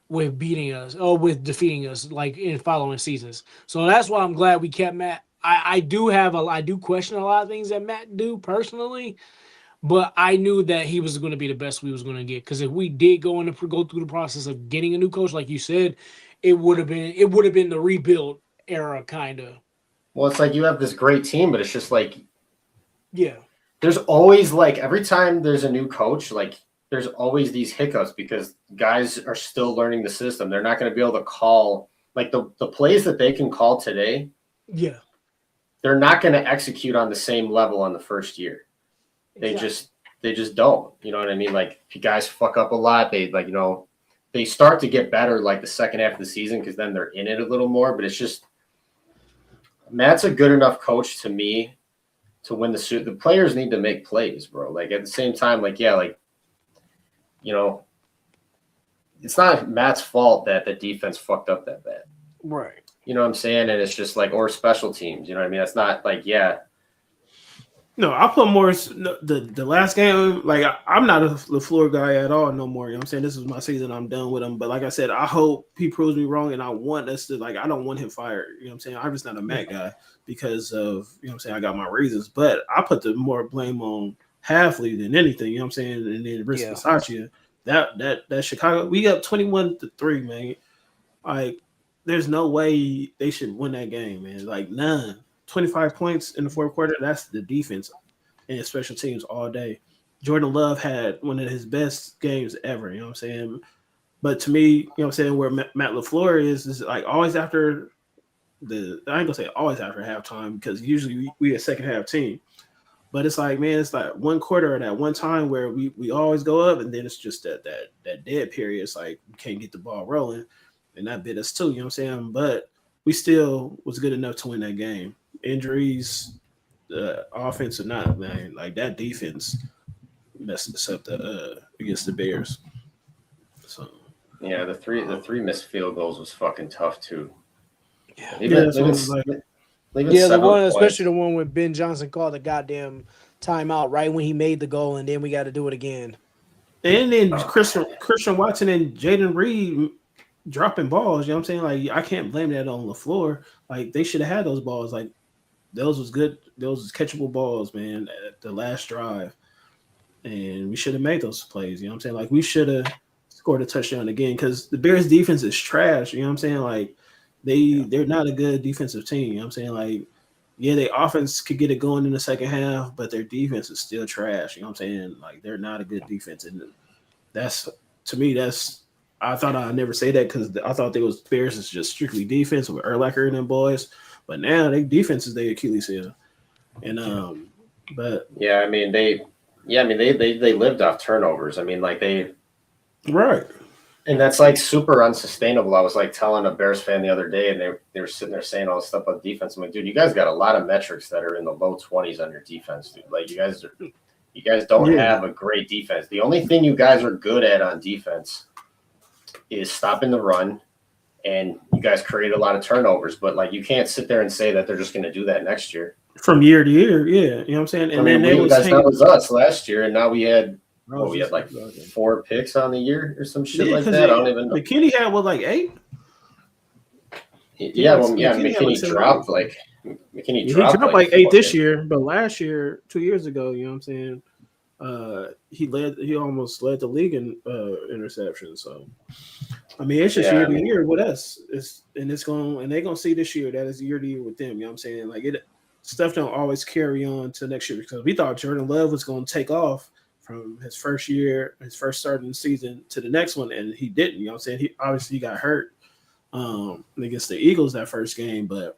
with beating us or with defeating us like in following seasons. So that's why I'm glad we kept Matt. I do question a lot of things that Matt do personally. But I knew that he was going to be the best we was going to get, because if we did go through the process of getting a new coach, like you said, it would have been the rebuild era kind of. Well, it's like you have this great team, but it's just like, yeah, there's always like every time there's a new coach, like there's always these hiccups because guys are still learning the system. They're not going to be able to call like the plays that they can call today. Yeah, they're not going to execute on the same level on the first year. They just don't, you know what I mean? Like, if you guys fuck up a lot, they like, you know, they start to get better like the second half of the season because then they're in it a little more. But it's just Matt's a good enough coach to me to win the suit. The players need to make plays, bro. Like at the same time, like, yeah, like, you know, it's not Matt's fault that the defense fucked up that bad. Right. You know what I'm saying? And it's just like, or special teams, you know what I mean? That's not like, yeah. No, I put more the last game. Like, I'm not a LaFleur guy at all no more. You know what I'm saying? This is my season. I'm done with him. But like I said, I hope he proves me wrong, and I want us to, like, I don't want him fired. You know what I'm saying? I'm just not a Matt guy because of, you know what I'm saying, I got my reasons. But I put the more blame on Halfley than anything. You know what I'm saying? And then Rich Bisaccia. That Chicago, we got 21-3, man. Like, there's no way they should win that game, man. Like, none. 25 points in the fourth quarter, that's the defense and special teams all day. Jordan Love had one of his best games ever, you know what I'm saying? But to me, you know what I'm saying, where Matt LaFleur is like always after I ain't gonna say always after halftime because usually we a second half team. But it's like, man, it's like one quarter at that one time where we always go up, and then it's just that dead period. It's like we can't get the ball rolling, and that bit us too. You know what I'm saying? But we still was good enough to win that game. Injuries, offense or not, man, like that defense messed us up against the Bears. So Yeah, the three missed field goals was fucking tough too. Yeah, The one, especially the one when Ben Johnson called the goddamn timeout right when he made the goal, and then we got to do it again. And then Christian Watson and Jaden Reed dropping balls. You know what I'm saying? Like I can't blame that on LaFleur. Like they should have had those balls. Like those was good. Those was catchable balls, man. At the last drive, and we should have made those plays. You know what I'm saying? Like we should have scored a touchdown again because the Bears defense is trash. You know what I'm saying? Like they're not a good defensive team. You know what I'm saying? Like, yeah, their offense could get it going in the second half, but their defense is still trash. You know what I'm saying? Like they're not a good defense. And that's to me, I thought I'd never say that because I thought they was Bears is just strictly defense with Urlacher and them boys. But now they defense is their Achilles heel. And but yeah, I mean they lived off turnovers. I mean, like right. And that's like super unsustainable. I was like telling a Bears fan the other day, and they were sitting there saying all this stuff about defense. I'm like, dude, you guys got a lot of metrics that are in the low 20s on your defense, dude. Like you guys don't have a great defense. The only thing you guys are good at on defense is stopping the run, and you guys create a lot of turnovers. But like you can't sit there and say that they're just going to do that next year. From year to year, yeah. You know what I'm saying? And then that was us last year, and now we had we had like 4 picks on the year or some shit like that. I don't even know. McKinney had like 8. McKinney dropped like he dropped like 8 this year, but last year, 2 years ago, you know what I'm saying? He almost led the league in interceptions. So I mean, it's just year to year with us. They're gonna see this year that is year to year with them. You know what I'm saying? Like stuff don't always carry on to next year because we thought Jordan Love was gonna take off from his first starting season to the next one, and he didn't. You know what I'm saying? He obviously got hurt against the Eagles that first game, but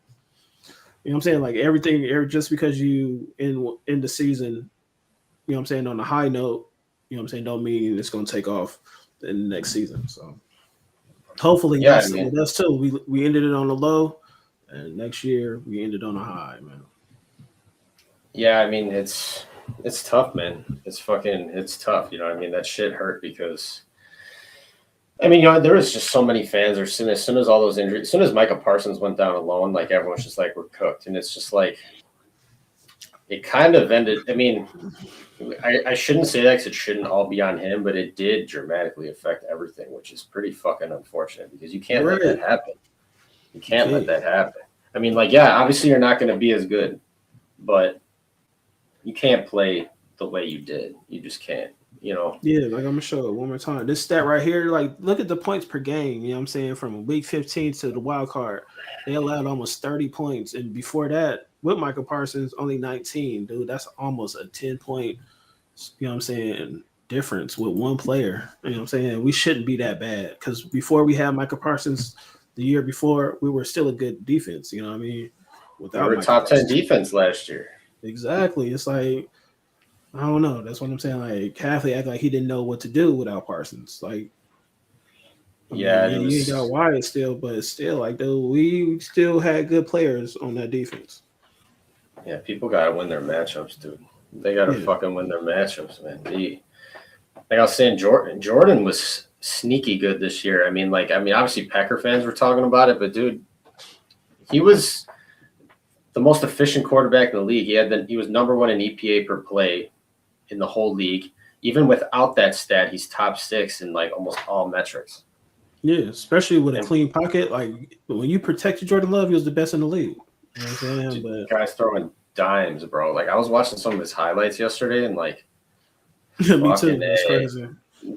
you know what I'm saying? Like everything, just because you in the season, you know what I'm saying, on a high note, you know what I'm saying, don't mean it's going to take off in the next season. So hopefully that's with us too. We ended it on the low, and next year we ended on a high, man. Yeah, I mean it's tough, man. It's tough. You know what I mean? That shit hurt because, I mean, you know, there was just so many fans. As soon as all those injuries, as soon as Micah Parsons went down alone, like everyone's just like, we're cooked. And it's just like, it kind of ended. I mean, I shouldn't say that because it shouldn't all be on him, but it did dramatically affect everything, which is pretty fucking unfortunate because you can't let that happen. You can't let that happen. I mean, like, yeah, obviously you're not going to be as good, but you can't play the way you did. You just can't, you know. Yeah, like I'm gonna show it one more time. This stat right here, like look at the points per game. You know what I'm saying? From week 15 to the wild card, they allowed almost 30 points, and before that, with Michael Parsons, only 19. Dude, that's almost a 10-point. You know what I'm saying? Difference with one player. You know what I'm saying? We shouldn't be that bad because before we had Michael Parsons, the year before, we were still a good defense. You know what I mean? We were a top 10 defense last year. Exactly. It's like, I don't know. That's what I'm saying. Like, Hafley act like he didn't know what to do without Parsons. Like, you ain't got Wyatt still, but it's still like, dude, we still had good players on that defense. Yeah, people got to win their matchups, dude. They got to fucking win their matchups, man. Like I was saying, Jordan was sneaky good this year. I mean, obviously Packer fans were talking about it, but dude, he was the most efficient quarterback in the league. He was number 1 in EPA per play in the whole league. Even without that stat, he's top 6 in like almost all metrics. Yeah, especially with a clean pocket. Like when you protected Jordan Love, he was the best in the league. You know what I'm saying? But guys throwing dimes, bro. Like I was watching some of his highlights yesterday, and like, me too. It's crazy.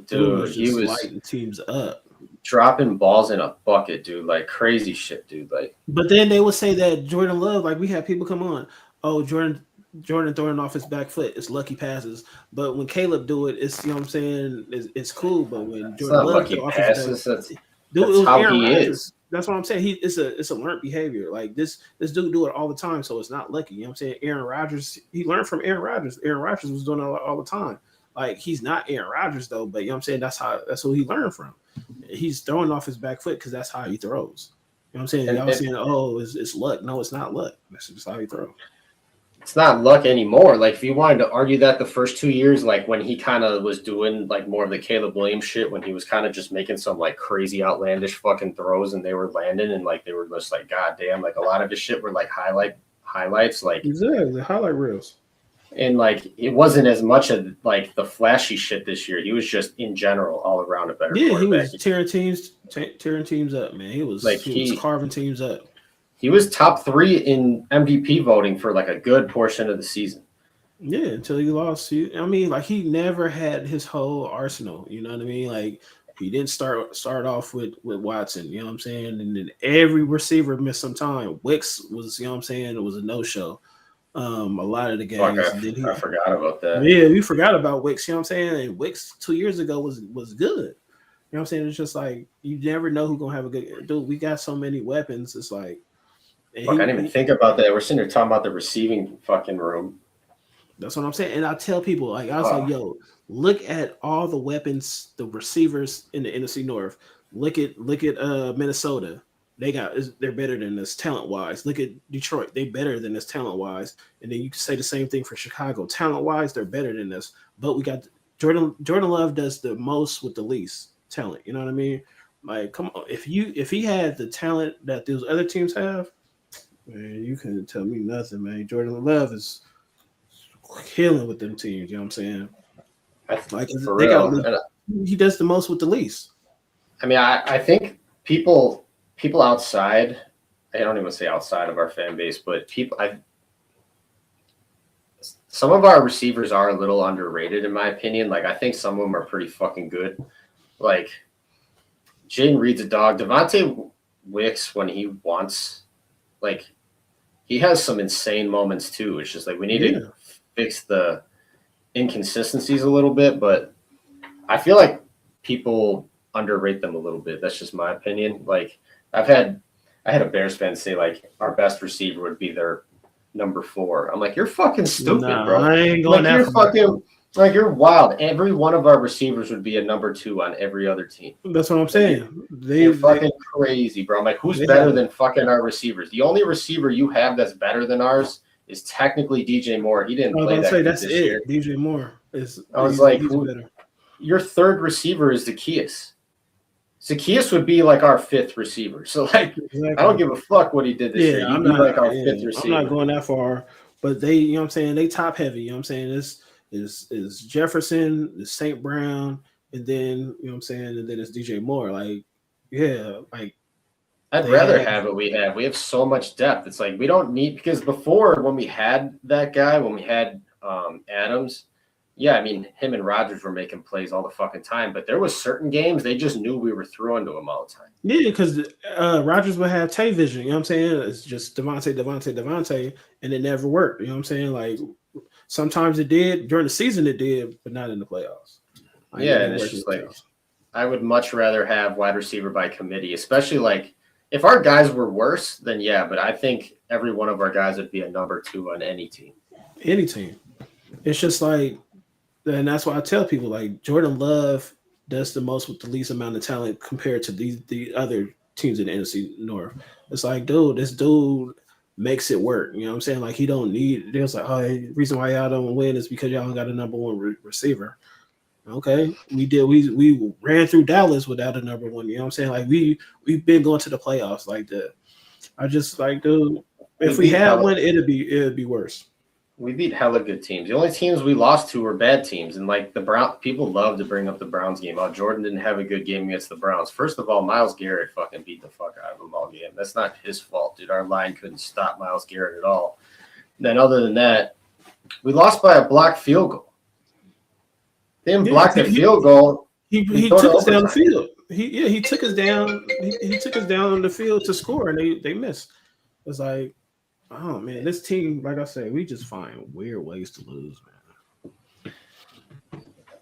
Dude, he was lighting teams up, dropping balls in a bucket, dude. Like crazy shit, dude. Like, but then they would say that Jordan Love, like we have people come on, oh Jordan throwing off his back foot, it's lucky passes. But when Caleb do it, it's, you know what I'm saying, it's cool. But when Jordan Love lucky passes, that's it was how Aaron he Rodgers. is. That's what I'm saying. It's a learned behavior. Like this dude do it all the time, so it's not lucky. You know what I'm saying? Aaron Rodgers, he learned from Aaron Rodgers. Aaron Rodgers was doing it all the time. Like he's not Aaron Rodgers though, but you know what I'm saying? That's who he learned from. He's throwing off his back foot because that's how he throws. You know what I'm saying? Y'all saying, oh, it's luck. No, it's not luck. That's just how he throws. It's not luck anymore. Like if you wanted to argue that the first 2 years, like when he kind of was doing like more of the Caleb Williams shit, when he was kind of just making some like crazy outlandish fucking throws and they were landing and like they were just like, God damn, like a lot of his shit were like highlights, like exactly highlight reels. And like it wasn't as much of like the flashy shit this year. He was just in general all around a better quarterback. He was tearing teams up, man. He was carving teams up. He was top 3 in MVP voting for like a good portion of the season. Yeah, until he lost. I mean, like he never had his whole arsenal. You know what I mean? Like he didn't start off with Watson. You know what I'm saying? And then every receiver missed some time. Wicks was, you know what I'm saying? It was a no-show. A lot of the games. I forgot about that. Yeah, we forgot about Wicks. You know what I'm saying? And Wicks 2 years ago was good. You know what I'm saying? It's just like you never know who's gonna have a good dude. We got so many weapons. It's like. I didn't even think about that. We're sitting here talking about the receiving fucking room. That's what I'm saying. And I tell people, like, I was like, yo, look at all the weapons, the receivers in the NFC North. Look at Minnesota. They're better than us talent-wise. Look at Detroit. They're better than us talent-wise. And then you can say the same thing for Chicago. Talent-wise, they're better than us. But we got Jordan Love does the most with the least talent. You know what I mean? Like, come on. If he had the talent that those other teams have, man, you couldn't tell me nothing, man. Jordan Love is killing with them teams. You know what I'm saying? Like for real. He does the most with the least. I mean, I think people outside, I don't even say outside of our fan base, but some of our receivers are a little underrated in my opinion. Like I think some of them are pretty fucking good. Like Jaden Reed's a dog. Devontae Wicks, when he wants, like he has some insane moments too. It's just like we need to fix the inconsistencies a little bit, but I feel like people underrate them a little bit. That's just my opinion. Like I had a Bears fan say like our best receiver would be their number 4. I'm like, you're fucking stupid, bro. I ain't going like you're fucking like you're wild. Every one of our receivers would be a number 2 on every other team. That's what I'm saying. They're fucking crazy, bro. I'm like, who's better than fucking our receivers? The only receiver you have that's better than ours is technically DJ Moore. He didn't play that that's this it. year. DJ Moore is. I was like, your third receiver is Zacchaeus. Zacchaeus would be like our 5th receiver. So like, exactly. I don't give a fuck what he did this year. He'd be like our 5th receiver. I'm not going that far, but they, you know what I'm saying? They top heavy. You know what I'm saying? This is Jefferson, the St. Brown, and then you know what I'm saying, and then it's DJ Moore. Like, yeah, like I'd rather have what we have. We have so much depth. It's like we don't need, because before when we had that guy, when we had Adams, yeah, I mean him and Rodgers were making plays all the fucking time, but there was certain games they just knew we were throwing to him all the time. Yeah, because Rodgers would have Tay vision. You know what I'm saying? It's just Devontae, and it never worked. You know what I'm saying? Like sometimes it did during the season, it did, but not in the playoffs. Yeah, and it's just like I would much rather have wide receiver by committee, especially like if our guys were worse, then yeah, but I think every one of our guys would be a number 2 on any team. Any team. It's just like, and that's why I tell people like Jordan Love does the most with the least amount of talent compared to the other teams in the NFC North. It's like, dude, this dude makes it work. You know what I'm saying? Like he don't need. It's like, oh, the reason why y'all don't win is because y'all don't got a number 1 receiver. Okay, we did. We ran through Dallas without a number 1. You know what I'm saying? Like we've been going to the playoffs like that. I just like, dude, if we had one, it'd be worse. We beat hella good teams. The only teams we lost to were bad teams. And like the Browns, people love to bring up the Browns game. Oh, Jordan didn't have a good game against the Browns. First of all, Myles Garrett fucking beat the fuck out of them all game. That's not his fault, dude. Our line couldn't stop Myles Garrett at all. And then other than that, we lost by a blocked field goal. They didn't block the field goal. He took us down the field. He took us down. He took us down on the field to score, and they missed. It's like, oh man, this team, like I said, we just find weird ways to lose, man.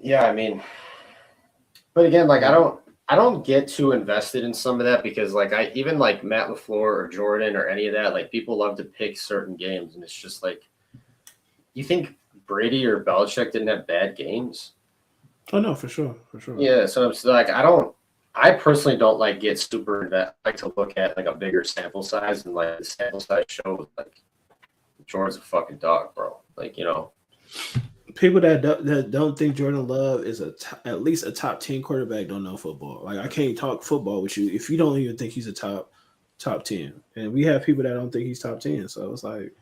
Yeah, I mean, but again, like I I don't get too invested in some of that because like I even like Matt LaFleur or Jordan or any of that, like people love to pick certain games, and it's just like you think Brady or Belichick didn't have bad games? Oh no, for sure. Yeah, so I'm still like I personally don't like get super invested. I like to look at like a bigger sample size, and like the sample size shows like Jordan's a fucking dog, bro. Like, you know. People that don't think Jordan Love is at least a top 10 quarterback don't know football. Like I can't talk football with you if you don't even think he's a top 10. And we have people that don't think he's top 10. So it's like,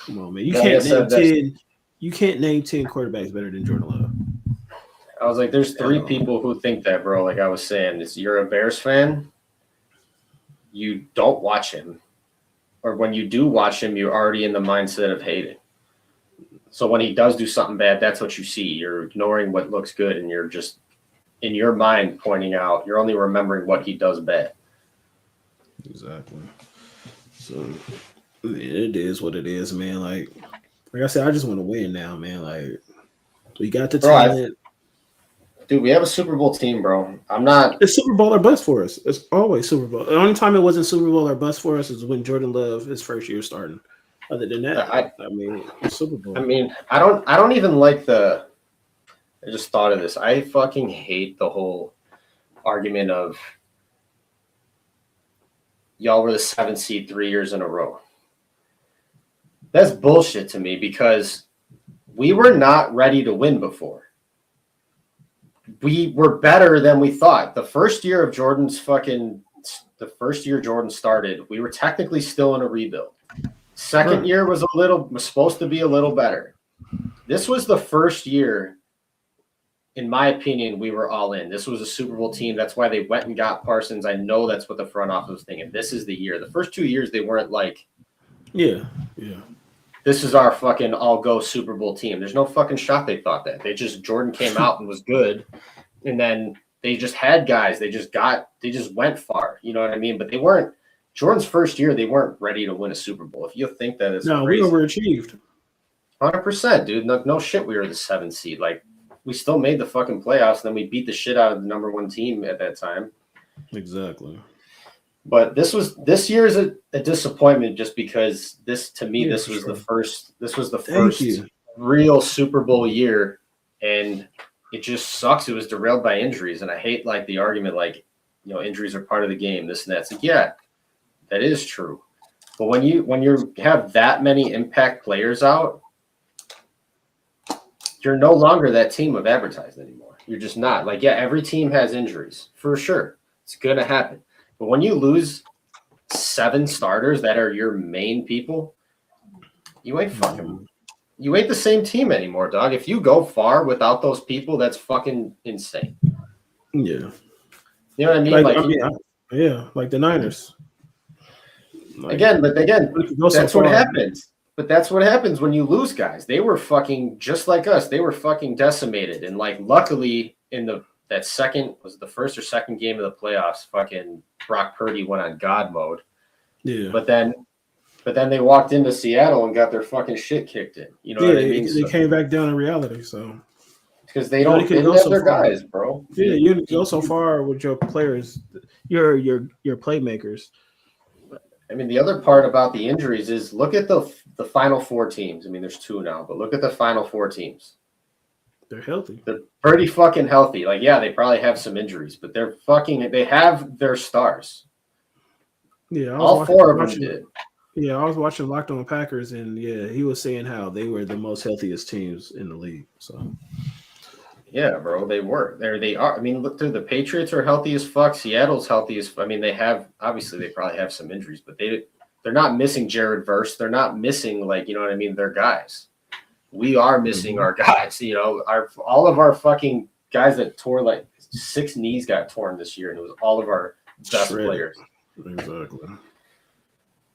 come on, man. You can't name 10 quarterbacks better than Jordan Love. I was like, there's 3 people who think that, bro. Like I was saying, is you're a Bears fan, you don't watch him. Or when you do watch him, you're already in the mindset of hating. So when he does do something bad, that's what you see. You're ignoring what looks good, and you're just in your mind pointing out. You're only remembering what he does bad. Exactly. So it is what it is, man. Like I said, I just want to win now, man. Like we got the talent. Dude, we have a Super Bowl team, bro. I'm not. It's Super Bowl or bust for us. It's always Super Bowl. The only time it wasn't Super Bowl or bust for us is when Jordan Love his first year starting. Other than that, I mean, Super Bowl. I mean, I don't even like I just thought of this. I fucking hate the whole argument of y'all were the 7th seed 3 years in a row. That's bullshit to me because we were not ready to win before. We were better than we thought. The first year Jordan started, we were technically still in a rebuild. Second year was supposed to be a little better. This was the first year, in my opinion, we were all in. This was a Super Bowl team. That's why they went and got Parsons. I know that's what the front office was thinking. This is the year. The first 2 years, they weren't like, yeah. This is our fucking all-go Super Bowl team. There's no fucking shot they thought that. Jordan came out and was good, and then they just had guys. They just went far. You know what I mean? But they weren't. Jordan's first year, they weren't ready to win a Super Bowl. If you think that, it's crazy. We overachieved. 100%, dude. No shit. We were the 7th seed. Like we still made the fucking playoffs, and then we beat the shit out of the number 1 team at that time. Exactly. But this year is a disappointment just because this was the first real Super Bowl year, and it just sucks. It was derailed by injuries, and I hate like the argument like, you know, injuries are part of the game, this and that. It's like, yeah. That is true. But when you have that many impact players out, you're no longer that team of advertised anymore. You're just not. Like, yeah, every team has injuries. For sure. It's going to happen. But when you lose 7 starters that are your main people, you ain't the same team anymore, dog. If you go far without those people, that's fucking insane. Yeah. You know what I mean? Like the Niners. That's what happens. But that's what happens when you lose guys. They were fucking just like us. They were fucking decimated. And like, luckily, in that second was the first or second game of the playoffs. Fucking Brock Purdy went on God mode. Yeah. But then they walked into Seattle and got their fucking shit kicked in. You know what I mean? They came back down in reality. So because they don't have their guys, bro. Yeah, you go so far with your players, your playmakers. I mean, the other part about the injuries is look at the final 4 teams. I mean, there's 2 now, but look at the final 4 teams. They're healthy. They're pretty fucking healthy. Like, yeah, they probably have some injuries, but they have their stars. Yeah, all 4 of them did. Yeah, I was watching Locked On Packers, and yeah, he was saying how they were the most healthiest teams in the league. So. Yeah, bro, they were. They are. I mean, look through the Patriots are healthy as fuck. Seattle's healthy as. I mean, they probably have some injuries, but they're not missing Jared Verse. They're not missing like, you know what I mean. They're guys. We are missing our guys. You know, all of our fucking guys that tore like 6 knees got torn this year, and it was all of our best players. Exactly.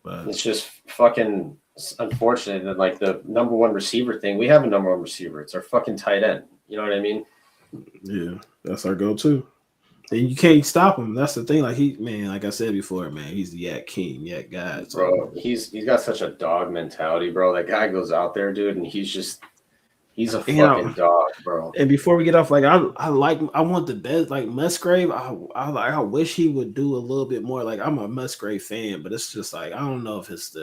But it's just fucking unfortunate that like the number 1 receiver thing. We have a number 1 receiver. It's our fucking tight end. You know what I mean? Yeah, that's our go-to. And you can't stop him. That's the thing. Like like I said before, man, he's the yak king, yak guy. So. Bro, he's got such a dog mentality, bro. That guy goes out there, dude, and he's just He's a You know, fucking dog, bro. and before we get off, like I want the best, like Musgrave. I wish he would do a little bit more. Like I'm a Musgrave fan, but it's just like I don't know if it's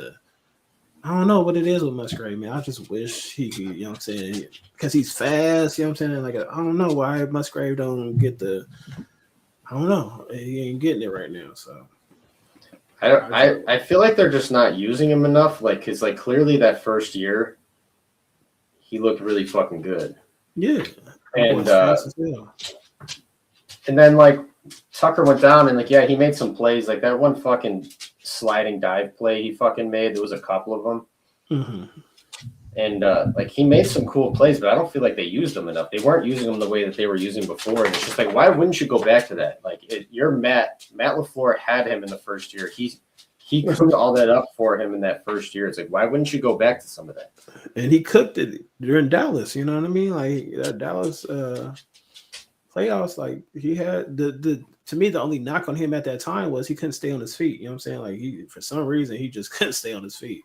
I don't know what it is with Musgrave, man. I just wish he could, you know what I'm saying? Because he's fast, you know what I'm saying? Like I don't know why Musgrave don't get I don't know. He ain't getting it right now. So I feel like they're just not using him enough. Like, cause like clearly that first year, he looked really fucking good. yeah. And Fast as hell. and then like Tucker went down and like, yeah, he made some plays. Like that one fucking sliding dive play he fucking made. There was a couple of them. Mm-hmm. And like he made some cool plays, but I don't feel like they used them enough. They weren't using them the way that they were using before. And it's just like, why wouldn't you go back to that? Like you're Matt LaFleur had him in the first year. He cooked all that up for him in that first year. It's like, why wouldn't you go back to some of that? And he cooked it during Dallas, you know what I mean? Like that Dallas playoffs, like he had the to me, the only knock on him at that time was he couldn't stay on his feet. You know what I'm saying? Like he for some reason he just couldn't stay on his feet.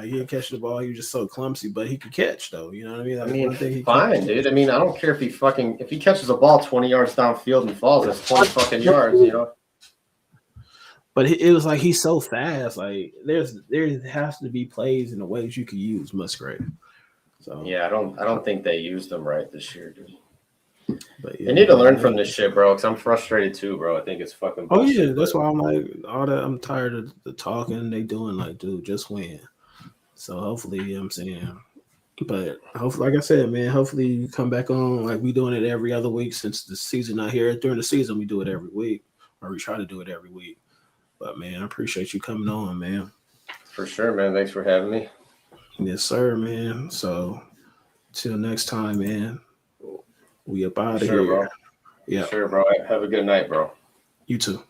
He didn't catch the ball. He was just so clumsy, but he could catch though. You know what I mean? Like, I mean, one thing he fine, dude. I mean, I don't care if he catches a ball 20 yards downfield and falls, that's 20 fucking yards, you know. But it was like he's so fast. Like there has to be plays in the ways you can use Musgrave. So Yeah, I don't think they used them right this year, dude. but yeah, They need to learn from this shit, bro. Because I'm frustrated too, bro. I think it's fucking. Oh bullshit, yeah, that's but- why I'm like all that. I'm tired of the talking they doing. Like, dude, just win. So hopefully, you know what I'm saying. But hopefully, like I said, man, hopefully you come back on like we doing it every other week since the season not here. During the season, we do it every week, or we try to do it every week. But man, I appreciate you coming on, man. For sure, man. Thanks for having me. Yes, sir, man. So till next time, man. We up out of Sure, here. bro. Yeah. Sure, bro. Have a good night, bro. You too.